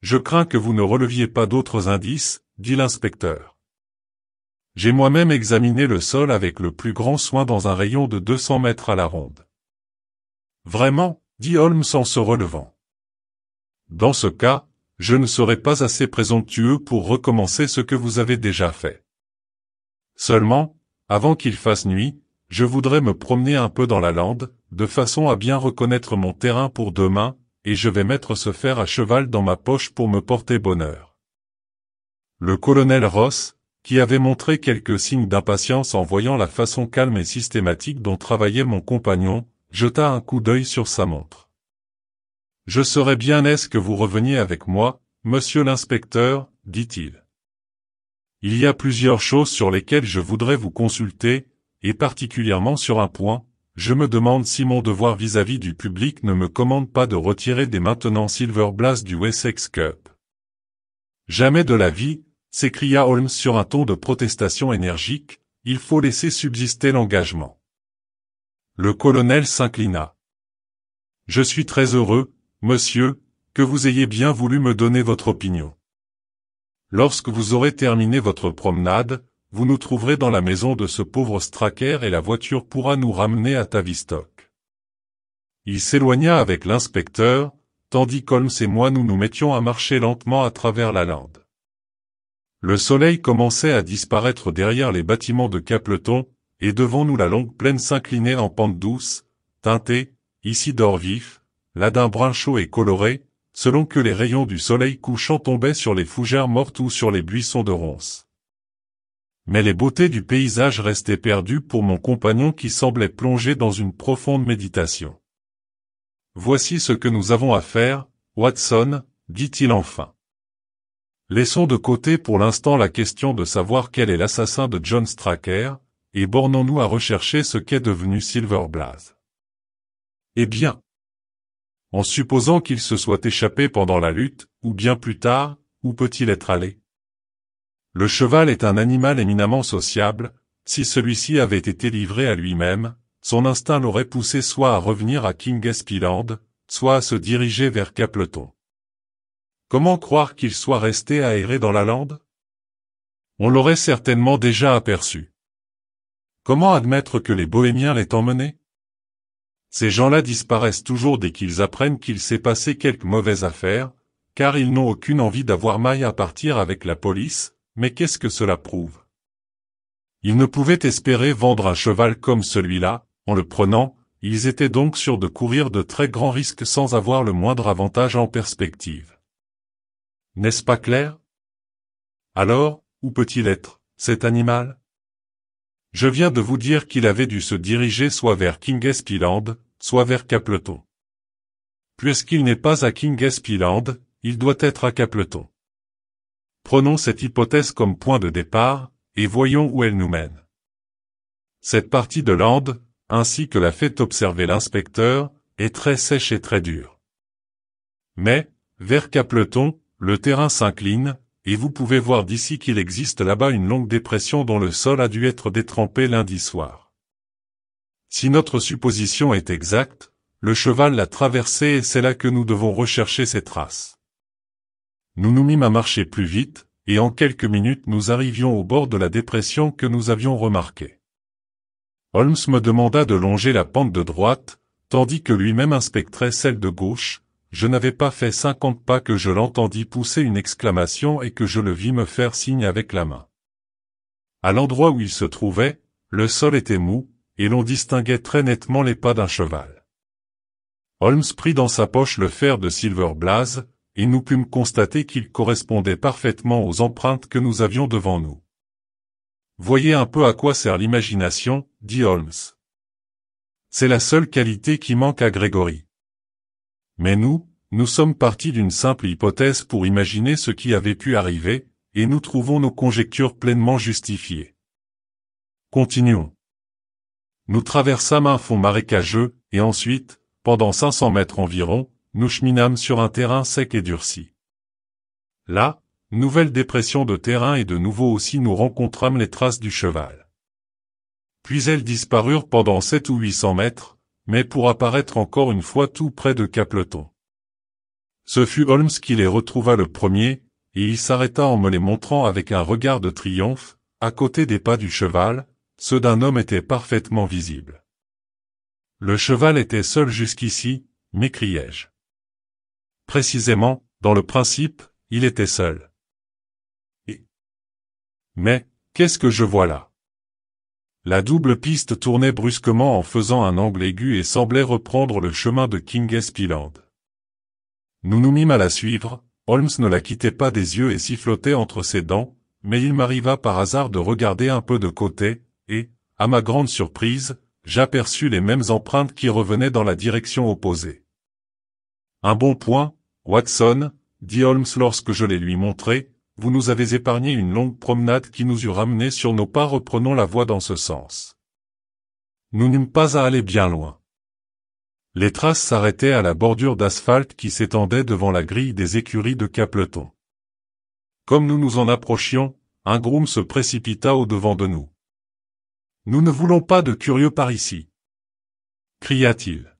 « Je crains que vous ne releviez pas d'autres indices, » dit l'inspecteur. « J'ai moi-même examiné le sol avec le plus grand soin dans un rayon de 200 mètres à la ronde. »« Vraiment ?» dit Holmes en se relevant. « Dans ce cas, je ne serai pas assez présomptueux pour recommencer ce que vous avez déjà fait. Seulement, avant qu'il fasse nuit, je voudrais me promener un peu dans la lande, de façon à bien reconnaître mon terrain pour demain, et je vais mettre ce fer à cheval dans ma poche pour me porter bonheur. » Le colonel Ross, qui avait montré quelques signes d'impatience en voyant la façon calme et systématique dont travaillait mon compagnon, jeta un coup d'œil sur sa montre. « Je serais bien aise que vous reveniez avec moi, monsieur l'inspecteur, dit-il. Il y a plusieurs choses sur lesquelles je voudrais vous consulter, et particulièrement sur un point. Je me demande si mon devoir vis-à-vis du public ne me commande pas de retirer dès maintenant Silver Blaze du Wessex Cup. »« Jamais de la vie, » s'écria Holmes sur un ton de protestation énergique, « il faut laisser subsister l'engagement. » Le colonel s'inclina. « Je suis très heureux, monsieur, que vous ayez bien voulu me donner votre opinion. Lorsque vous aurez terminé votre promenade, vous nous trouverez dans la maison de ce pauvre Straker et la voiture pourra nous ramener à Tavistock. » Il s'éloigna avec l'inspecteur, tandis qu'Holmes et moi nous nous mettions à marcher lentement à travers la lande. Le soleil commençait à disparaître derrière les bâtiments de Capleton, et devant nous la longue plaine s'inclinait en pente douce, teintée, ici d'or vif, là d'un brun chaud et coloré, selon que les rayons du soleil couchant tombaient sur les fougères mortes ou sur les buissons de ronces. Mais les beautés du paysage restaient perdues pour mon compagnon qui semblait plongé dans une profonde méditation. « Voici ce que nous avons à faire, Watson, » dit-il enfin. « Laissons de côté pour l'instant la question de savoir quel est l'assassin de John Straker, et bornons-nous à rechercher ce qu'est devenu Silver Blaze. » Eh bien, en supposant qu'il se soit échappé pendant la lutte, ou bien plus tard, où peut-il être allé? Le cheval est un animal éminemment sociable, si celui-ci avait été livré à lui-même, son instinct l'aurait poussé soit à revenir à Kingespeland, soit à se diriger vers Capleton. Comment croire qu'il soit resté à errer dans la lande? On l'aurait certainement déjà aperçu. Comment admettre que les bohémiens l'aient emmené? Ces gens-là disparaissent toujours dès qu'ils apprennent qu'il s'est passé quelque mauvaise affaire, car ils n'ont aucune envie d'avoir maille à partir avec la police. Mais qu'est-ce que cela prouve? Ils ne pouvaient espérer vendre un cheval comme celui-là, en le prenant, ils étaient donc sûrs de courir de très grands risques sans avoir le moindre avantage en perspective. N'est-ce pas clair? Alors, où peut-il être, cet animal? Je viens de vous dire qu'il avait dû se diriger soit vers Kingespeland, soit vers Capleton. Puisqu'il n'est pas à Kingespeland, il doit être à Capleton. Prenons cette hypothèse comme point de départ, et voyons où elle nous mène. Cette partie de lande, ainsi que l'a fait observer l'inspecteur, est très sèche et très dure. Mais, vers Capleton, le terrain s'incline, et vous pouvez voir d'ici qu'il existe là-bas une longue dépression dont le sol a dû être détrempé lundi soir. Si notre supposition est exacte, le cheval l'a traversé et c'est là que nous devons rechercher ses traces. Nous nous mîmes à marcher plus vite, et en quelques minutes nous arrivions au bord de la dépression que nous avions remarquée. Holmes me demanda de longer la pente de droite, tandis que lui-même inspecterait celle de gauche. Je n'avais pas fait 50 pas que je l'entendis pousser une exclamation et que je le vis me faire signe avec la main. À l'endroit où il se trouvait, le sol était mou, et l'on distinguait très nettement les pas d'un cheval. Holmes prit dans sa poche le fer de Silver Blaze, et nous pûmes constater qu'il correspondait parfaitement aux empreintes que nous avions devant nous. Voyez un peu à quoi sert l'imagination, dit Holmes. C'est la seule qualité qui manque à Grégory. Mais nous sommes partis d'une simple hypothèse pour imaginer ce qui avait pu arriver, et nous trouvons nos conjectures pleinement justifiées. Continuons. Nous traversâmes un fond marécageux, et ensuite, pendant 500 mètres environ, nous cheminâmes sur un terrain sec et durci. Là, nouvelle dépression de terrain et de nouveau aussi nous rencontrâmes les traces du cheval. Puis elles disparurent pendant 700 ou 800 mètres, mais pour apparaître encore une fois tout près de Capleton. Ce fut Holmes qui les retrouva le premier, et il s'arrêta en me les montrant avec un regard de triomphe. À côté des pas du cheval, ceux d'un homme étaient parfaitement visibles. Le cheval était seul jusqu'ici, m'écriai-je. Précisément, dans le principe, il était seul. Mais, qu'est-ce que je vois là? La double piste tournait brusquement en faisant un angle aigu et semblait reprendre le chemin de Kingsland. Nous nous mîmes à la suivre. Holmes ne la quittait pas des yeux et sifflotait entre ses dents, mais il m'arriva par hasard de regarder un peu de côté, et, à ma grande surprise, j'aperçus les mêmes empreintes qui revenaient dans la direction opposée. Un bon point, Watson, dit Holmes lorsque je les lui montrai, vous nous avez épargné une longue promenade qui nous eût ramenés sur nos pas. Reprenons la voie dans ce sens. Nous n'eûmes pas à aller bien loin. Les traces s'arrêtaient à la bordure d'asphalte qui s'étendait devant la grille des écuries de Capleton. Comme nous nous en approchions, un groom se précipita au-devant de nous. « Nous ne voulons pas de curieux par ici !» cria-t-il.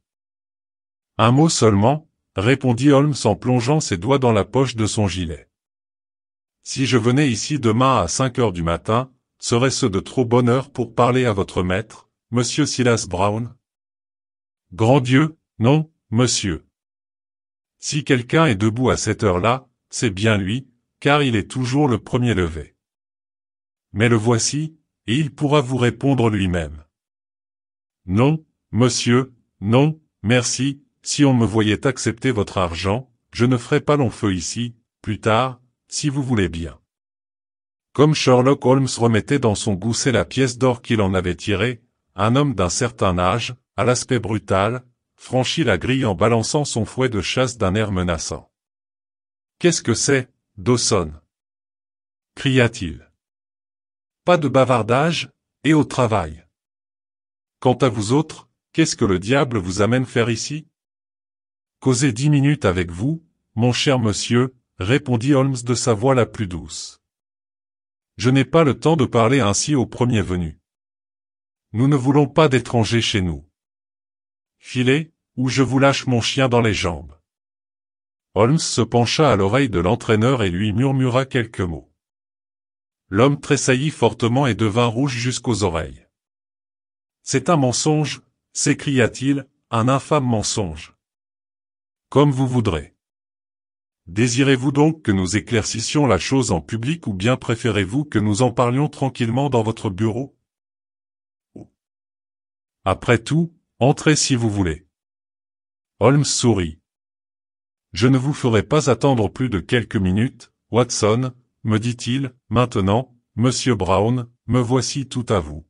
« Un mot seulement » répondit Holmes en plongeant ses doigts dans la poche de son gilet. « Si je venais ici demain à 5 heures du matin, serait-ce de trop bonne heure pour parler à votre maître, Monsieur Silas Brown ? » Grand Dieu, non, monsieur. Si quelqu'un est debout à cette heure-là, c'est bien lui, car il est toujours le premier levé. Mais le voici, et il pourra vous répondre lui-même. Non, monsieur, non, merci, si on me voyait accepter votre argent, je ne ferais pas long feu ici, plus tard, si vous voulez bien. Comme Sherlock Holmes remettait dans son gousset la pièce d'or qu'il en avait tirée, un homme d'un certain âge, à l'aspect brutal, franchit la grille en balançant son fouet de chasse d'un air menaçant. « Qu'est-ce que c'est, Dawson » cria-t-il. « Pas de bavardage, et au travail. Quant à vous autres, qu'est-ce que le diable vous amène faire ici ? » « Causer 10 minutes avec vous, mon cher monsieur, répondit Holmes de sa voix la plus douce. « Je n'ai pas le temps de parler ainsi au premier venu. Nous ne voulons pas d'étrangers chez nous. Filez, ou je vous lâche mon chien dans les jambes. » Holmes se pencha à l'oreille de l'entraîneur et lui murmura quelques mots. L'homme tressaillit fortement et devint rouge jusqu'aux oreilles. « C'est un mensonge, s'écria-t-il, un infâme mensonge. Comme vous voudrez. Désirez-vous donc que nous éclaircissions la chose en public ou bien préférez-vous que nous en parlions tranquillement dans votre bureau ? Après tout, entrez si vous voulez. Holmes sourit. Je ne vous ferai pas attendre plus de quelques minutes, Watson, me dit-il, maintenant, Monsieur Brown, me voici tout à vous.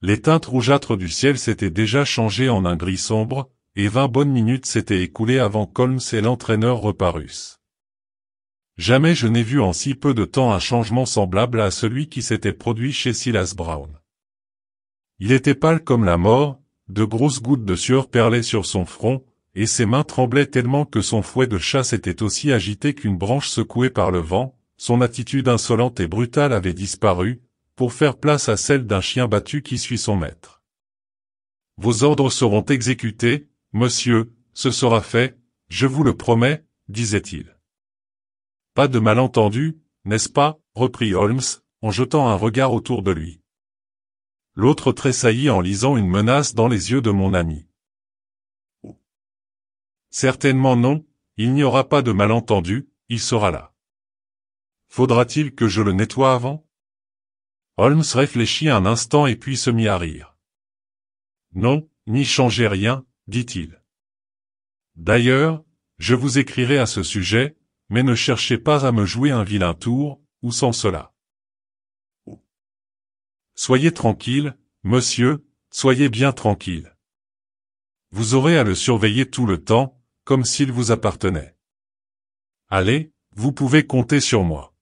Les teintes rougeâtres du ciel s'étaient déjà changées en un gris sombre, et 20 bonnes minutes s'étaient écoulées avant qu'Holmes et l'entraîneur reparussent. Jamais je n'ai vu en si peu de temps un changement semblable à celui qui s'était produit chez Silas Brown. Il était pâle comme la mort, de grosses gouttes de sueur perlaient sur son front, et ses mains tremblaient tellement que son fouet de chasse était aussi agité qu'une branche secouée par le vent, son attitude insolente et brutale avait disparu, pour faire place à celle d'un chien battu qui suit son maître. « Vos ordres seront exécutés, monsieur, ce sera fait, je vous le promets, disait-il. « Pas de malentendu, n'est-ce pas, reprit Holmes, en jetant un regard autour de lui. L'autre tressaillit en lisant une menace dans les yeux de mon ami. « Certainement non, il n'y aura pas de malentendu, il sera là. Faudra-t-il que je le nettoie avant ? Holmes réfléchit un instant et puis se mit à rire. Non, n'y changez rien, dit-il. D'ailleurs, je vous écrirai à ce sujet, mais ne cherchez pas à me jouer un vilain tour, ou sans cela. Soyez tranquille, monsieur, soyez bien tranquille. Vous aurez à le surveiller tout le temps, comme s'il vous appartenait. Allez, vous pouvez compter sur moi.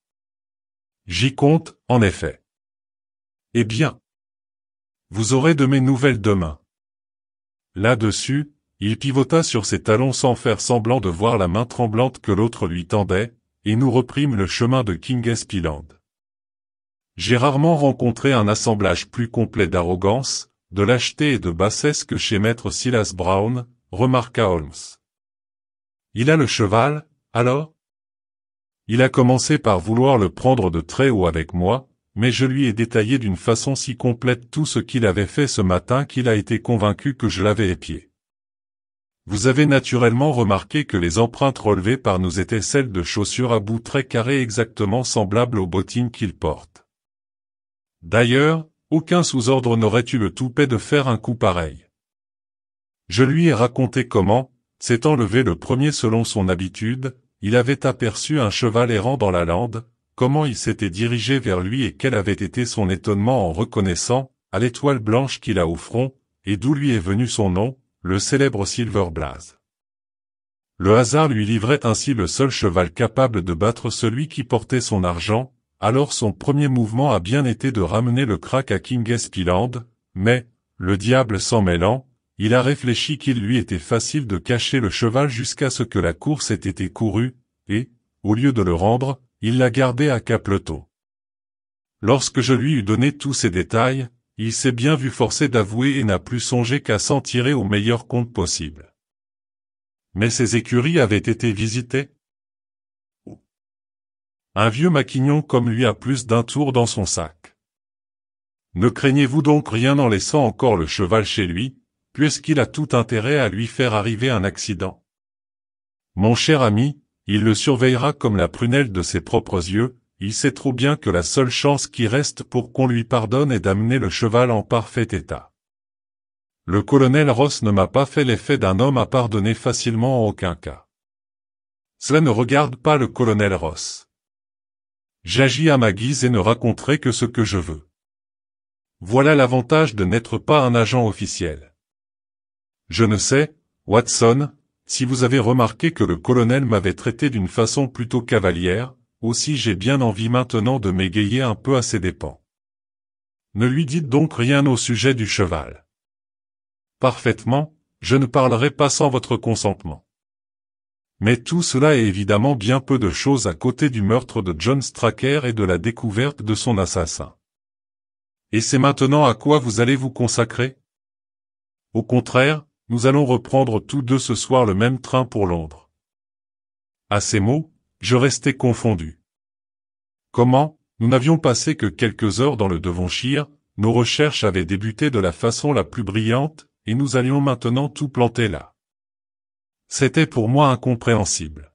J'y compte, en effet. Eh bien. Vous aurez de mes nouvelles demain. Là-dessus, il pivota sur ses talons sans faire semblant de voir la main tremblante que l'autre lui tendait, et nous reprîmes le chemin de Kingsby Land. J'ai rarement rencontré un assemblage plus complet d'arrogance, de lâcheté et de bassesse que chez maître Silas Brown, remarqua Holmes. Il a le cheval, alors? Il a commencé par vouloir le prendre de très haut avec moi, mais je lui ai détaillé d'une façon si complète tout ce qu'il avait fait ce matin qu'il a été convaincu que je l'avais épié. Vous avez naturellement remarqué que les empreintes relevées par nous étaient celles de chaussures à bout très carré exactement semblables aux bottines qu'il porte. D'ailleurs, aucun sous-ordre n'aurait eu le toupet de faire un coup pareil. Je lui ai raconté comment, s'étant levé le premier selon son habitude, il avait aperçu un cheval errant dans la lande, comment il s'était dirigé vers lui et quel avait été son étonnement en reconnaissant, à l'étoile blanche qu'il a au front, et d'où lui est venu son nom, le célèbre Silver Blaze. Le hasard lui livrait ainsi le seul cheval capable de battre celui qui portait son argent, alors son premier mouvement a bien été de ramener le crack à Kingsby Land, mais, le diable s'en mêlant, il a réfléchi qu'il lui était facile de cacher le cheval jusqu'à ce que la course ait été courue, et, au lieu de le rendre, il l'a gardé à Capleton. Lorsque je lui eus donné tous ces détails, il s'est bien vu forcé d'avouer et n'a plus songé qu'à s'en tirer au meilleur compte possible. Mais ces écuries avaient été visitées? Un vieux maquignon comme lui a plus d'un tour dans son sac. Ne craignez-vous donc rien en laissant encore le cheval chez lui, puisqu'il a tout intérêt à lui faire arriver un accident? Mon cher ami, il le surveillera comme la prunelle de ses propres yeux. Il sait trop bien que la seule chance qui reste pour qu'on lui pardonne est d'amener le cheval en parfait état. Le colonel Ross ne m'a pas fait l'effet d'un homme à pardonner facilement en aucun cas. Cela ne regarde pas le colonel Ross. J'agis à ma guise et ne raconterai que ce que je veux. Voilà l'avantage de n'être pas un agent officiel. Je ne sais, Watson, si vous avez remarqué que le colonel m'avait traité d'une façon plutôt cavalière, aussi j'ai bien envie maintenant de m'égayer un peu à ses dépens. Ne lui dites donc rien au sujet du cheval. Parfaitement, je ne parlerai pas sans votre consentement. Mais tout cela est évidemment bien peu de choses à côté du meurtre de John Straker et de la découverte de son assassin. Et c'est maintenant à quoi vous allez vous consacrer? Au contraire, nous allons reprendre tous deux ce soir le même train pour Londres. À ces mots, je restai confondu. Comment, nous n'avions passé que quelques heures dans le Devonshire, nos recherches avaient débuté de la façon la plus brillante, et nous allions maintenant tout planter là. C'était pour moi incompréhensible.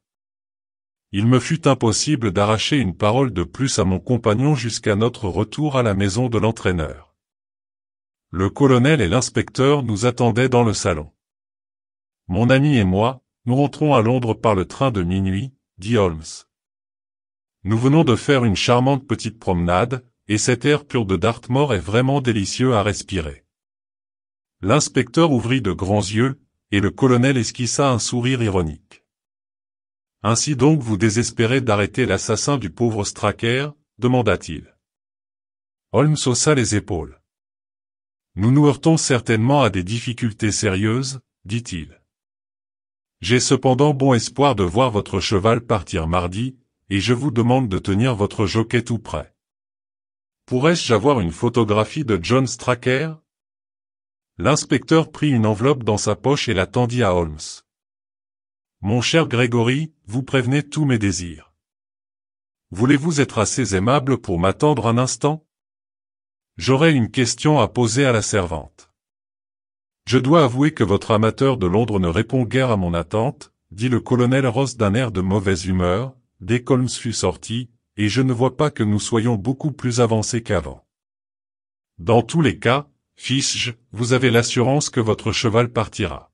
Il me fut impossible d'arracher une parole de plus à mon compagnon jusqu'à notre retour à la maison de l'entraîneur. Le colonel et l'inspecteur nous attendaient dans le salon. Mon ami et moi, nous rentrons à Londres par le train de minuit, dit Holmes. Nous venons de faire une charmante petite promenade, et cet air pur de Dartmoor est vraiment délicieux à respirer. L'inspecteur ouvrit de grands yeux, et le colonel esquissa un sourire ironique. Ainsi donc vous désespérez d'arrêter l'assassin du pauvre Straker, demanda-t-il. Holmes haussa les épaules. Nous nous heurtons certainement à des difficultés sérieuses, dit-il. J'ai cependant bon espoir de voir votre cheval partir mardi, et je vous demande de tenir votre jockey tout prêt. Pourrais-je avoir une photographie de John Straker? L'inspecteur prit une enveloppe dans sa poche et la tendit à Holmes. Mon cher Grégory, vous prévenez tous mes désirs. Voulez-vous être assez aimable pour m'attendre un instant? J'aurais une question à poser à la servante. Je dois avouer que votre amateur de Londres ne répond guère à mon attente, dit le colonel Ross d'un air de mauvaise humeur, dès qu'Holmes fut sorti, et je ne vois pas que nous soyons beaucoup plus avancés qu'avant. Dans tous les cas, fis-je, vous avez l'assurance que votre cheval partira.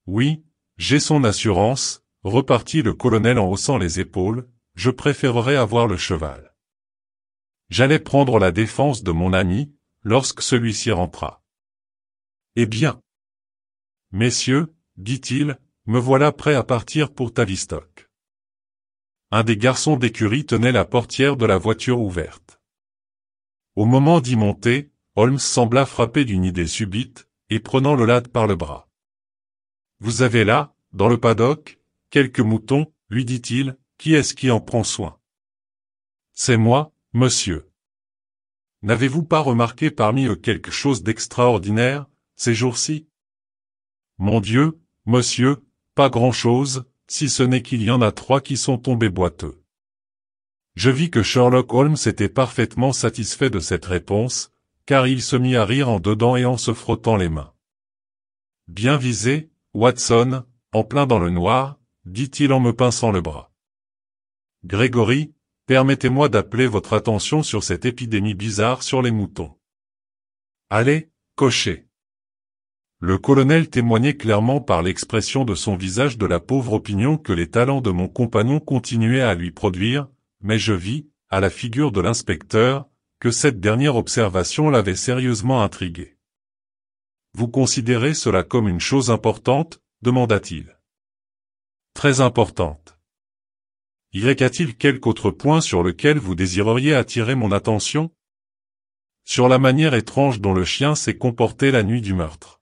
Oui, j'ai son assurance, repartit le colonel en haussant les épaules, je préférerais avoir le cheval. J'allais prendre la défense de mon ami, lorsque celui-ci rentra. Eh bien. Messieurs, dit-il, me voilà prêt à partir pour Tavistock. Un des garçons d'écurie tenait la portière de la voiture ouverte. Au moment d'y monter, Holmes sembla frappé d'une idée subite, et prenant le lad par le bras. « Vous avez là, dans le paddock, quelques moutons, lui dit-il, qui est-ce qui en prend soin ? C'est moi, monsieur. N'avez-vous pas remarqué parmi eux quelque chose d'extraordinaire, ces jours-ci ? Mon Dieu, monsieur, pas grand-chose, si ce n'est qu'il y en a 3 qui sont tombés boiteux. Je vis que Sherlock Holmes était parfaitement satisfait de cette réponse, car il se mit à rire en dedans et en se frottant les mains. Bien visé, Watson, en plein dans le noir, dit-il en me pinçant le bras. Grégory, permettez-moi d'appeler votre attention sur cette épidémie bizarre sur les moutons. Allez, cocher. Le colonel témoignait clairement par l'expression de son visage de la pauvre opinion que les talents de mon compagnon continuaient à lui produire, mais je vis, à la figure de l'inspecteur, que cette dernière observation l'avait sérieusement intrigué. « Vous considérez cela comme une chose importante ?» demanda-t-il. « Très importante. Y a-t-il quelque autre point sur lequel vous désireriez attirer mon attention ? Sur la manière étrange dont le chien s'est comporté la nuit du meurtre.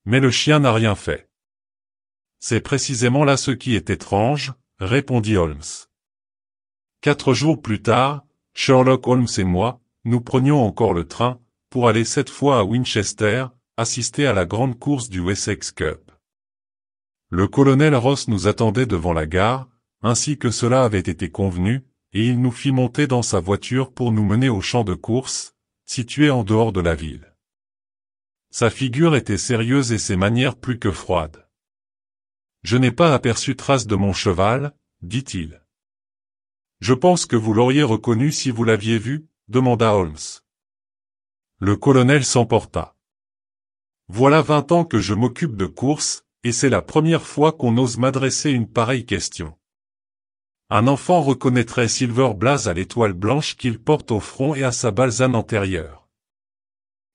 Mais le chien n'a rien fait. C'est précisément là ce qui est étrange, répondit Holmes. 4 jours plus tard, Sherlock Holmes et moi, nous prenions encore le train, pour aller cette fois à Winchester, assister à la grande course du Wessex Cup. Le colonel Ross nous attendait devant la gare, ainsi que cela avait été convenu, et il nous fit monter dans sa voiture pour nous mener au champ de course, situé en dehors de la ville. Sa figure était sérieuse et ses manières plus que froides. « Je n'ai pas aperçu trace de mon cheval, » dit-il. « Je pense que vous l'auriez reconnu si vous l'aviez vu, » demanda Holmes. Le colonel s'emporta. « Voilà 20 ans que je m'occupe de courses, et c'est la première fois qu'on ose m'adresser une pareille question. Un enfant reconnaîtrait Silver Blaze à l'étoile blanche qu'il porte au front et à sa balzane antérieure.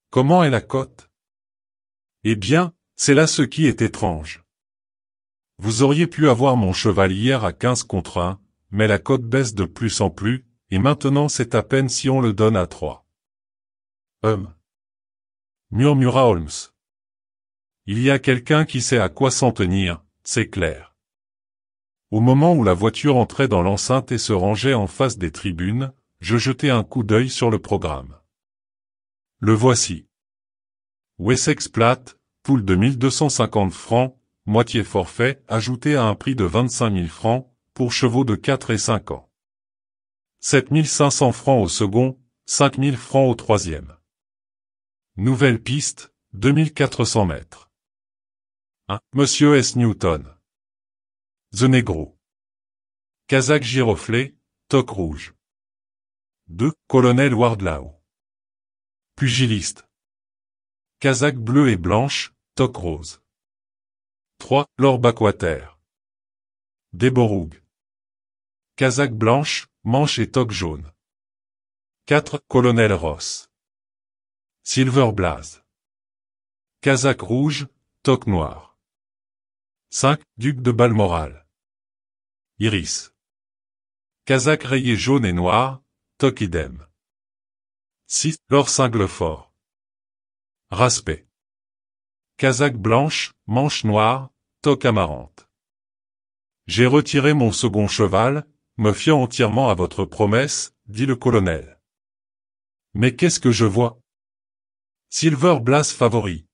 Comment est la cote ? Eh bien, c'est là ce qui est étrange. Vous auriez pu avoir mon cheval hier à 15 contre 1, mais la cote baisse de plus en plus, et maintenant c'est à peine si on le donne à 3. Murmura Holmes. Il y a quelqu'un qui sait à quoi s'en tenir, c'est clair. Au moment où la voiture entrait dans l'enceinte et se rangeait en face des tribunes, je jetai un coup d'œil sur le programme. Le voici. Wessex Plate, poule de 1250 francs, moitié forfait, ajouté à un prix de 25 000 francs, pour chevaux de 4 et 5 ans. 7 500 francs au second, 5 000 francs au troisième. Nouvelle piste, 2400 mètres. 1. Monsieur S. Newton. The Negro. Casaque giroflée, toque rouge. 2. Colonel Wardlaw. Pugiliste. Casaque bleue et blanche, toque rose. 3. Lord Backwater. Déborrougue. Casaque blanche, manche et toque jaune. 4. Colonel Ross. Silver Blaze. Casaque rouge, toque noire. 5. Duc de Balmoral. Iris. Casaque rayé jaune et noir, toque idem. 6. Lord Singlefort. Raspé. Casaque blanche, manche noire, toque amarante. J'ai retiré mon second cheval, me fiant entièrement à votre promesse, dit le colonel. Mais qu'est-ce que je vois ? Silver Blaze favori.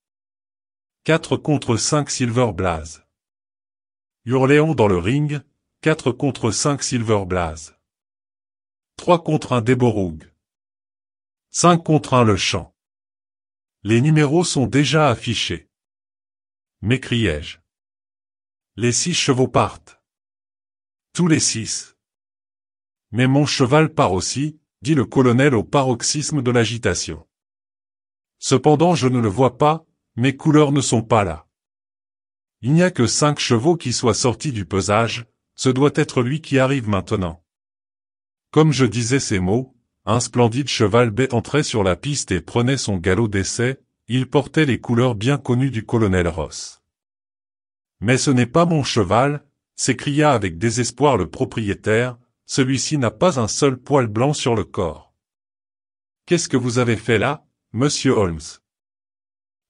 4 contre 5 Silver Blaze. Hurléon dans le ring, 4 contre 5 Silver Blaze. 3 contre 1 Déborrougue. 5 contre 1 Le Champ. Les numéros sont déjà affichés. M'écriai-je. Les 6 chevaux partent. Tous les 6. Mais mon cheval part aussi, dit le colonel au paroxysme de l'agitation. Cependant je ne le vois pas, mes couleurs ne sont pas là. Il n'y a que 5 chevaux qui soient sortis du pesage, ce doit être lui qui arrive maintenant. Comme je disais ces mots, un splendide cheval bête entrait sur la piste et prenait son galop d'essai, il portait les couleurs bien connues du colonel Ross. Mais ce n'est pas mon cheval, s'écria avec désespoir le propriétaire, celui-ci n'a pas un seul poil blanc sur le corps. Qu'est-ce que vous avez fait là, monsieur Holmes?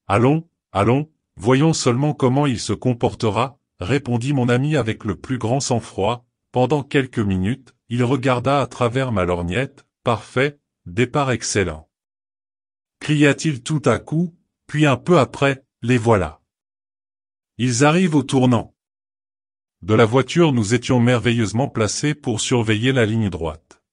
Allons, allons, voyons seulement comment il se comportera, répondit mon ami avec le plus grand sang-froid. Pendant quelques minutes, il regarda à travers ma lorgnette. Parfait, départ excellent. Cria-t-il tout à coup, puis un peu après, les voilà. Ils arrivent au tournant. De la voiture nous étions merveilleusement placés pour surveiller la ligne droite.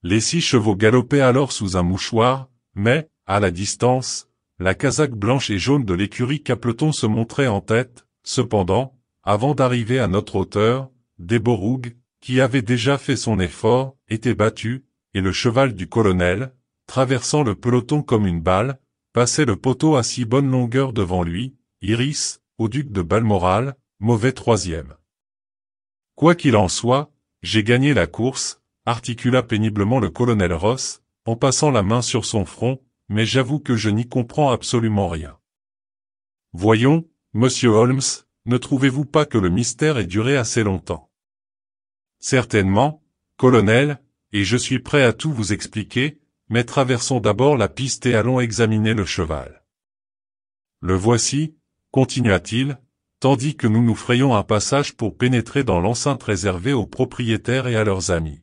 Les 6 chevaux galopaient alors sous un mouchoir, mais, à la distance, la casaque blanche et jaune de l'écurie Capleton se montrait en tête. Cependant, avant d'arriver à notre hauteur, des Borougues, qui avait déjà fait son effort, étaient battus, et le cheval du colonel, traversant le peloton comme une balle, passait le poteau à si bonne longueur devant lui, Iris, au duc de Balmoral, mauvais 3e. Quoi qu'il en soit, j'ai gagné la course, articula péniblement le colonel Ross, en passant la main sur son front, mais j'avoue que je n'y comprends absolument rien. Voyons, monsieur Holmes, ne trouvez-vous pas que le mystère ait duré assez longtemps? Certainement, colonel, et je suis prêt à tout vous expliquer, mais traversons d'abord la piste et allons examiner le cheval. Le voici, continua-t-il, tandis que nous nous frayions un passage pour pénétrer dans l'enceinte réservée aux propriétaires et à leurs amis.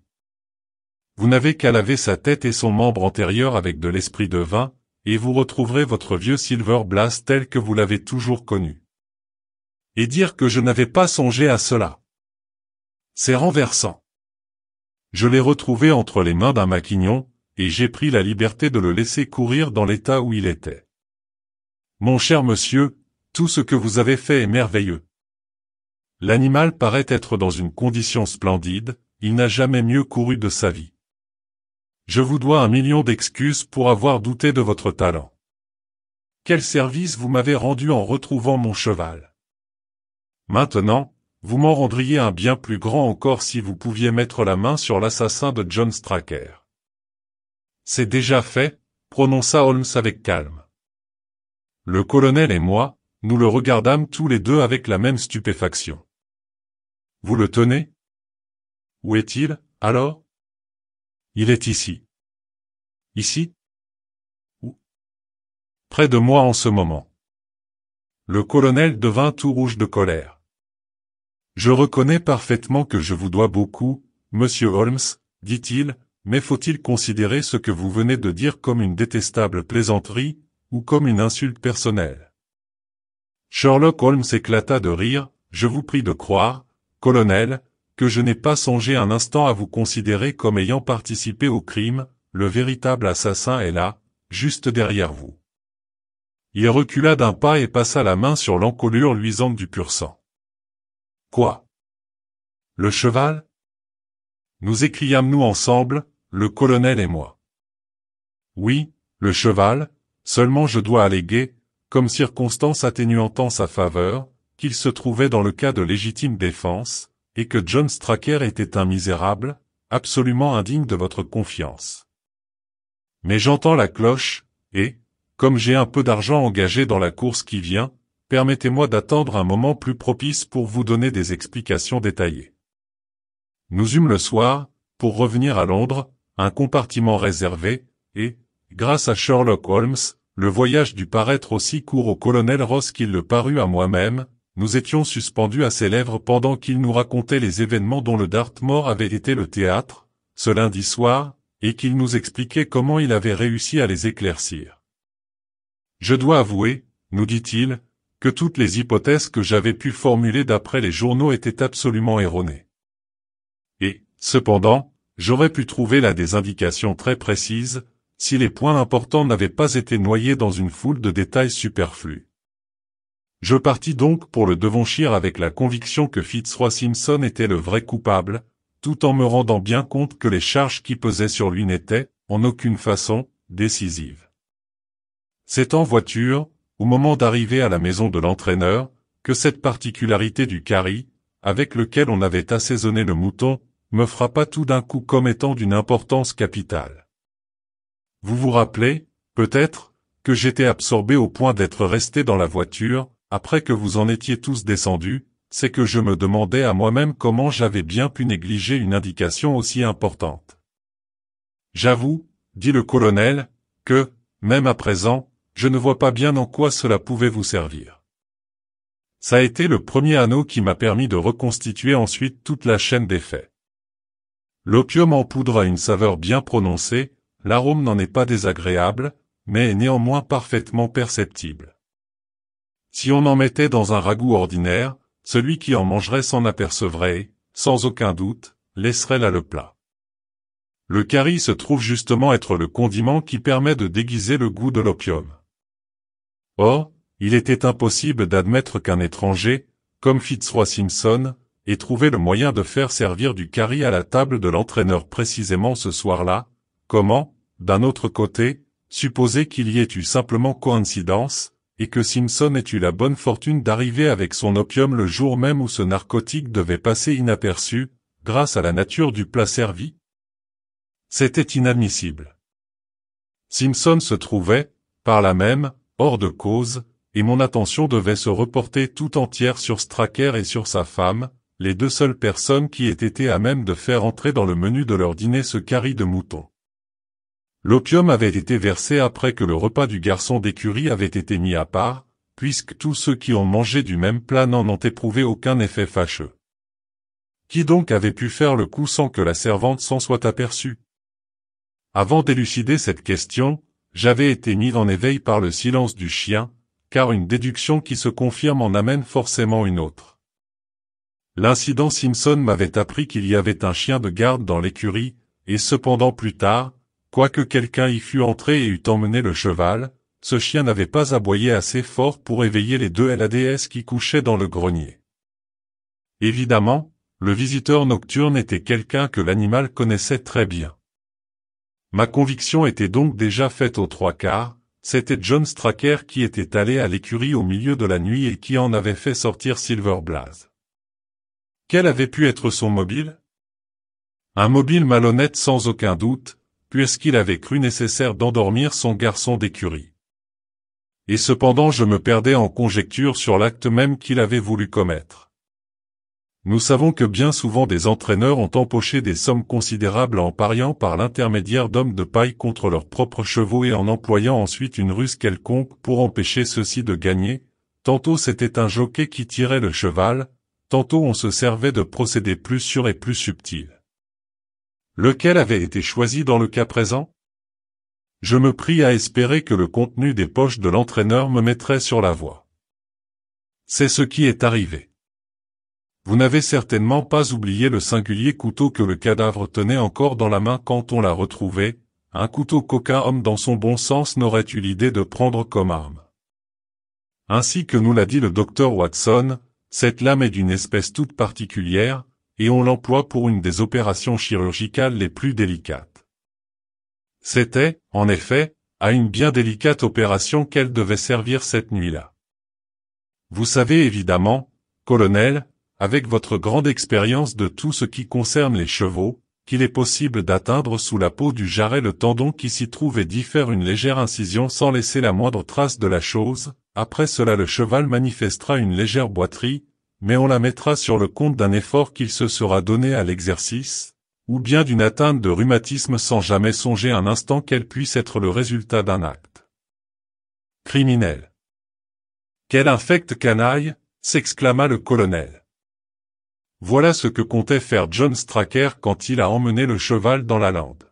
Vous n'avez qu'à laver sa tête et son membre antérieur avec de l'esprit de vin, et vous retrouverez votre vieux Silver Blaze tel que vous l'avez toujours connu. Et dire que je n'avais pas songé à cela. C'est renversant. Je l'ai retrouvé entre les mains d'un maquignon, et j'ai pris la liberté de le laisser courir dans l'état où il était. Mon cher monsieur, tout ce que vous avez fait est merveilleux. L'animal paraît être dans une condition splendide, il n'a jamais mieux couru de sa vie. Je vous dois 1 million d'excuses pour avoir douté de votre talent. Quel service vous m'avez rendu en retrouvant mon cheval. Maintenant, vous m'en rendriez un bien plus grand encore si vous pouviez mettre la main sur l'assassin de John Straker. C'est déjà fait, prononça Holmes avec calme. Le colonel et moi, nous le regardâmes tous les deux avec la même stupéfaction. Vous le tenez? Où est-il, alors? Il est ici. Ici? Où? Près de moi en ce moment. Le colonel devint tout rouge de colère. Je reconnais parfaitement que je vous dois beaucoup, monsieur Holmes, dit-il, mais faut-il considérer ce que vous venez de dire comme une détestable plaisanterie, ou comme une insulte personnelle? Sherlock Holmes éclata de rire. Je vous prie de croire, colonel, que je n'ai pas songé un instant à vous considérer comme ayant participé au crime, le véritable assassin est là, juste derrière vous. Il recula d'un pas et passa la main sur l'encolure luisante du pur sang. Quoi? Le cheval? Nous écriâmes-nous ensemble, le colonel et moi. Oui, le cheval, seulement je dois alléguer, comme circonstance atténuante en sa faveur, qu'il se trouvait dans le cas de légitime défense, et que John Straker était un misérable, absolument indigne de votre confiance. Mais j'entends la cloche, et, comme j'ai un peu d'argent engagé dans la course qui vient, permettez-moi d'attendre un moment plus propice pour vous donner des explications détaillées. Nous eûmes le soir, pour revenir à Londres, un compartiment réservé, et, grâce à Sherlock Holmes, le voyage dut paraître aussi court au colonel Ross qu'il le parut à moi-même. Nous étions suspendus à ses lèvres pendant qu'il nous racontait les événements dont le Dartmoor avait été le théâtre, ce lundi soir, et qu'il nous expliquait comment il avait réussi à les éclaircir. Je dois avouer, nous dit-il, que toutes les hypothèses que j'avais pu formuler d'après les journaux étaient absolument erronées. Et, cependant, j'aurais pu trouver là des indications très précises, si les points importants n'avaient pas été noyés dans une foule de détails superflus. Je partis donc pour le Devonshire avec la conviction que Fitzroy Simpson était le vrai coupable, tout en me rendant bien compte que les charges qui pesaient sur lui n'étaient, en aucune façon, décisives. C'est en voiture, au moment d'arriver à la maison de l'entraîneur, que cette particularité du curry, avec lequel on avait assaisonné le mouton, me frappa tout d'un coup comme étant d'une importance capitale. Vous vous rappelez, peut-être, que j'étais absorbé au point d'être resté dans la voiture, après que vous en étiez tous descendus, c'est que je me demandais à moi-même comment j'avais bien pu négliger une indication aussi importante. J'avoue, dit le colonel, que, même à présent, je ne vois pas bien en quoi cela pouvait vous servir. Ça a été le premier anneau qui m'a permis de reconstituer ensuite toute la chaîne des faits. L'opium en poudre a une saveur bien prononcée, l'arôme n'en est pas désagréable, mais est néanmoins parfaitement perceptible. Si on en mettait dans un ragoût ordinaire, celui qui en mangerait s'en apercevrait et, sans aucun doute, laisserait là le plat. Le curry se trouve justement être le condiment qui permet de déguiser le goût de l'opium. Or, il était impossible d'admettre qu'un étranger, comme Fitzroy Simpson, ait trouvé le moyen de faire servir du curry à la table de l'entraîneur précisément ce soir-là. Comment, d'un autre côté, supposer qu'il y ait eu simplement coïncidence, et que Simpson ait eu la bonne fortune d'arriver avec son opium le jour même où ce narcotique devait passer inaperçu, grâce à la nature du plat servi? C'était inadmissible. Simpson se trouvait, par là même, hors de cause, et mon attention devait se reporter tout entière sur Straker et sur sa femme, les deux seules personnes qui aient été à même de faire entrer dans le menu de leur dîner ce curry de mouton. L'opium avait été versé après que le repas du garçon d'écurie avait été mis à part, puisque tous ceux qui ont mangé du même plat n'en ont éprouvé aucun effet fâcheux. Qui donc avait pu faire le coup sans que la servante s'en soit aperçue? Avant d'élucider cette question, j'avais été mis en éveil par le silence du chien, car une déduction qui se confirme en amène forcément une autre. L'incident Simpson m'avait appris qu'il y avait un chien de garde dans l'écurie, et cependant plus tard, quoique quelqu'un y fût entré et eût emmené le cheval, ce chien n'avait pas aboyé assez fort pour éveiller les deux LADS qui couchaient dans le grenier. Évidemment, le visiteur nocturne était quelqu'un que l'animal connaissait très bien. Ma conviction était donc déjà faite aux trois quarts, c'était John Straker qui était allé à l'écurie au milieu de la nuit et qui en avait fait sortir Silver Blaze. Quel avait pu être son mobile? Un mobile malhonnête sans aucun doute, puisqu'il avait cru nécessaire d'endormir son garçon d'écurie. Et cependant je me perdais en conjectures sur l'acte même qu'il avait voulu commettre. Nous savons que bien souvent des entraîneurs ont empoché des sommes considérables en pariant par l'intermédiaire d'hommes de paille contre leurs propres chevaux et en employant ensuite une ruse quelconque pour empêcher ceux-ci de gagner. Tantôt c'était un jockey qui tirait le cheval, tantôt on se servait de procédés plus sûrs et plus subtils. Lequel avait été choisi dans le cas présent? Je me pris à espérer que le contenu des poches de l'entraîneur me mettrait sur la voie. C'est ce qui est arrivé. Vous n'avez certainement pas oublié le singulier couteau que le cadavre tenait encore dans la main quand on l'a retrouvé, un couteau qu'aucun homme dans son bon sens n'aurait eu l'idée de prendre comme arme. Ainsi que nous l'a dit le docteur Watson, cette lame est d'une espèce toute particulière, et on l'emploie pour une des opérations chirurgicales les plus délicates. C'était, en effet, à une bien délicate opération qu'elle devait servir cette nuit-là. Vous savez évidemment, colonel, avec votre grande expérience de tout ce qui concerne les chevaux, qu'il est possible d'atteindre sous la peau du jarret le tendon qui s'y trouve et d'y faire une légère incision sans laisser la moindre trace de la chose. Après cela le cheval manifestera une légère boiterie, mais on la mettra sur le compte d'un effort qu'il se sera donné à l'exercice, ou bien d'une atteinte de rhumatisme sans jamais songer un instant qu'elle puisse être le résultat d'un acte criminel. Quel infect canaille, s'exclama le colonel. Voilà ce que comptait faire John Straker quand il a emmené le cheval dans la lande.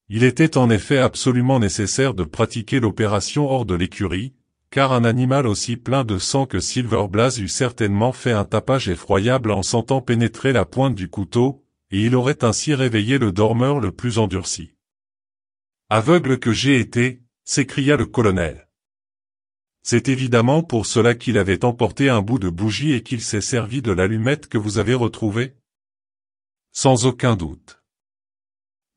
Il était en effet absolument nécessaire de pratiquer l'opération hors de l'écurie, car un animal aussi plein de sang que Silver Blaze eût certainement fait un tapage effroyable en sentant pénétrer la pointe du couteau, et il aurait ainsi réveillé le dormeur le plus endurci. Aveugle que j'ai été, s'écria le colonel. C'est évidemment pour cela qu'il avait emporté un bout de bougie et qu'il s'est servi de l'allumette que vous avez retrouvée. Sans aucun doute.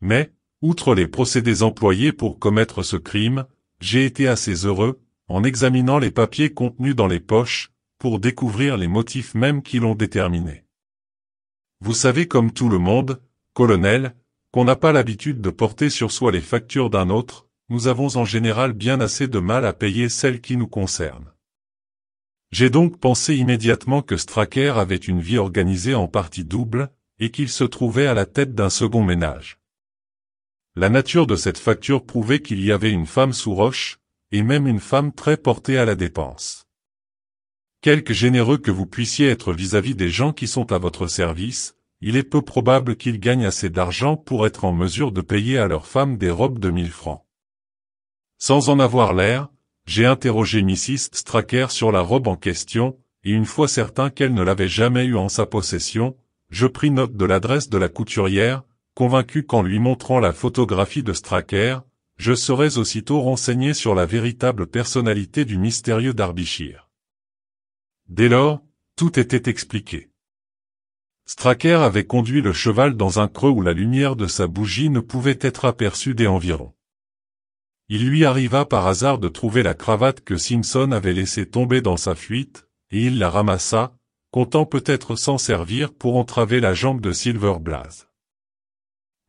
Mais, outre les procédés employés pour commettre ce crime, j'ai été assez heureux, en examinant les papiers contenus dans les poches, pour découvrir les motifs mêmes qui l'ont déterminé. Vous savez comme tout le monde, colonel, qu'on n'a pas l'habitude de porter sur soi les factures d'un autre, nous avons en général bien assez de mal à payer celles qui nous concernent. J'ai donc pensé immédiatement que Straker avait une vie organisée en partie double, et qu'il se trouvait à la tête d'un second ménage. La nature de cette facture prouvait qu'il y avait une femme sous roche, et même une femme très portée à la dépense. Quelque généreux que vous puissiez être vis-à-vis des gens qui sont à votre service, il est peu probable qu'ils gagnent assez d'argent pour être en mesure de payer à leurs femmes des robes de 1000 francs. Sans en avoir l'air, j'ai interrogé Mrs. Straker sur la robe en question, et une fois certain qu'elle ne l'avait jamais eue en sa possession, je pris note de l'adresse de la couturière, convaincu qu'en lui montrant la photographie de Straker, je serais aussitôt renseigné sur la véritable personnalité du mystérieux Derbyshire. Dès lors, tout était expliqué. Straker avait conduit le cheval dans un creux où la lumière de sa bougie ne pouvait être aperçue des environs. Il lui arriva par hasard de trouver la cravate que Simpson avait laissée tomber dans sa fuite, et il la ramassa, comptant peut-être s'en servir pour entraver la jambe de Silver Blaze.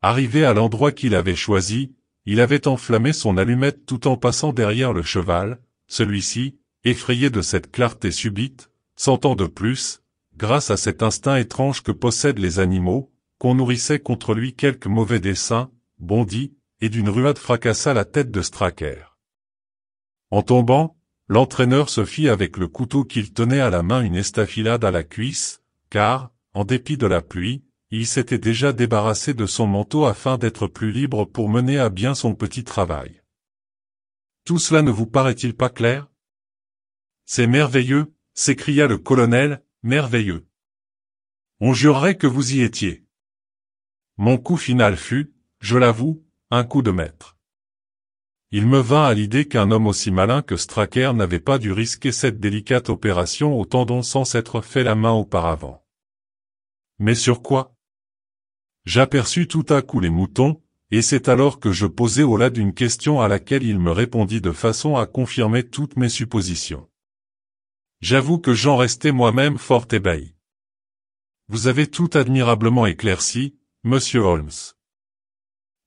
Arrivé à l'endroit qu'il avait choisi, il avait enflammé son allumette tout en passant derrière le cheval, celui-ci, effrayé de cette clarté subite, sentant de plus, grâce à cet instinct étrange que possèdent les animaux, qu'on nourrissait contre lui quelque mauvais dessein, bondit, et d'une ruade fracassa la tête de Straker. En tombant, l'entraîneur se fit avec le couteau qu'il tenait à la main une estafilade à la cuisse, car, en dépit de la pluie, il s'était déjà débarrassé de son manteau afin d'être plus libre pour mener à bien son petit travail. Tout cela ne vous paraît-il pas clair? C'est merveilleux, s'écria le colonel, merveilleux. On jurerait que vous y étiez. Mon coup final fut, je l'avoue, un coup de maître. Il me vint à l'idée qu'un homme aussi malin que Straker n'avait pas dû risquer cette délicate opération au tendon sans s'être fait la main auparavant. Mais sur quoi? J'aperçus tout à coup les moutons, et c'est alors que je posai au lad une question à laquelle il me répondit de façon à confirmer toutes mes suppositions. J'avoue que j'en restais moi-même fort ébahi. Vous avez tout admirablement éclairci, monsieur Holmes.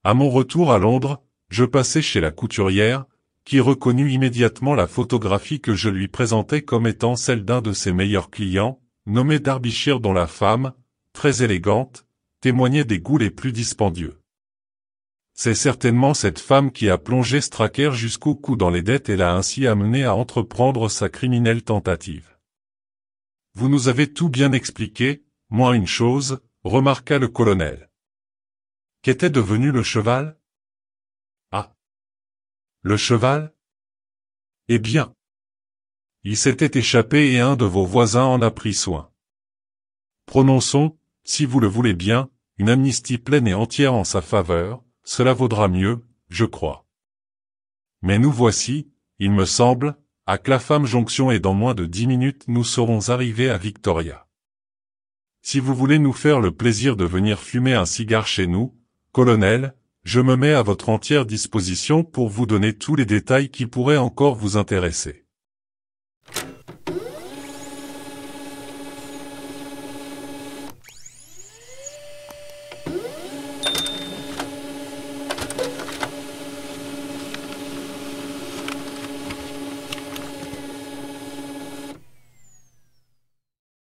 À mon retour à Londres, je passai chez la couturière, qui reconnut immédiatement la photographie que je lui présentais comme étant celle d'un de ses meilleurs clients, nommé Derbyshire, dont la femme, très élégante, témoignait des goûts les plus dispendieux. C'est certainement cette femme qui a plongé Straker jusqu'au cou dans les dettes et l'a ainsi amené à entreprendre sa criminelle tentative. Vous nous avez tout bien expliqué, moins une chose, remarqua le colonel. Qu'était devenu le cheval? Ah! Le cheval? Eh bien! Il s'était échappé et un de vos voisins en a pris soin. Prononçons, si vous le voulez bien, une amnistie pleine et entière en sa faveur, cela vaudra mieux, je crois. Mais nous voici, il me semble, à Clapham Junction et dans moins de 10 minutes nous serons arrivés à Victoria. Si vous voulez nous faire le plaisir de venir fumer un cigare chez nous, colonel, je me mets à votre entière disposition pour vous donner tous les détails qui pourraient encore vous intéresser.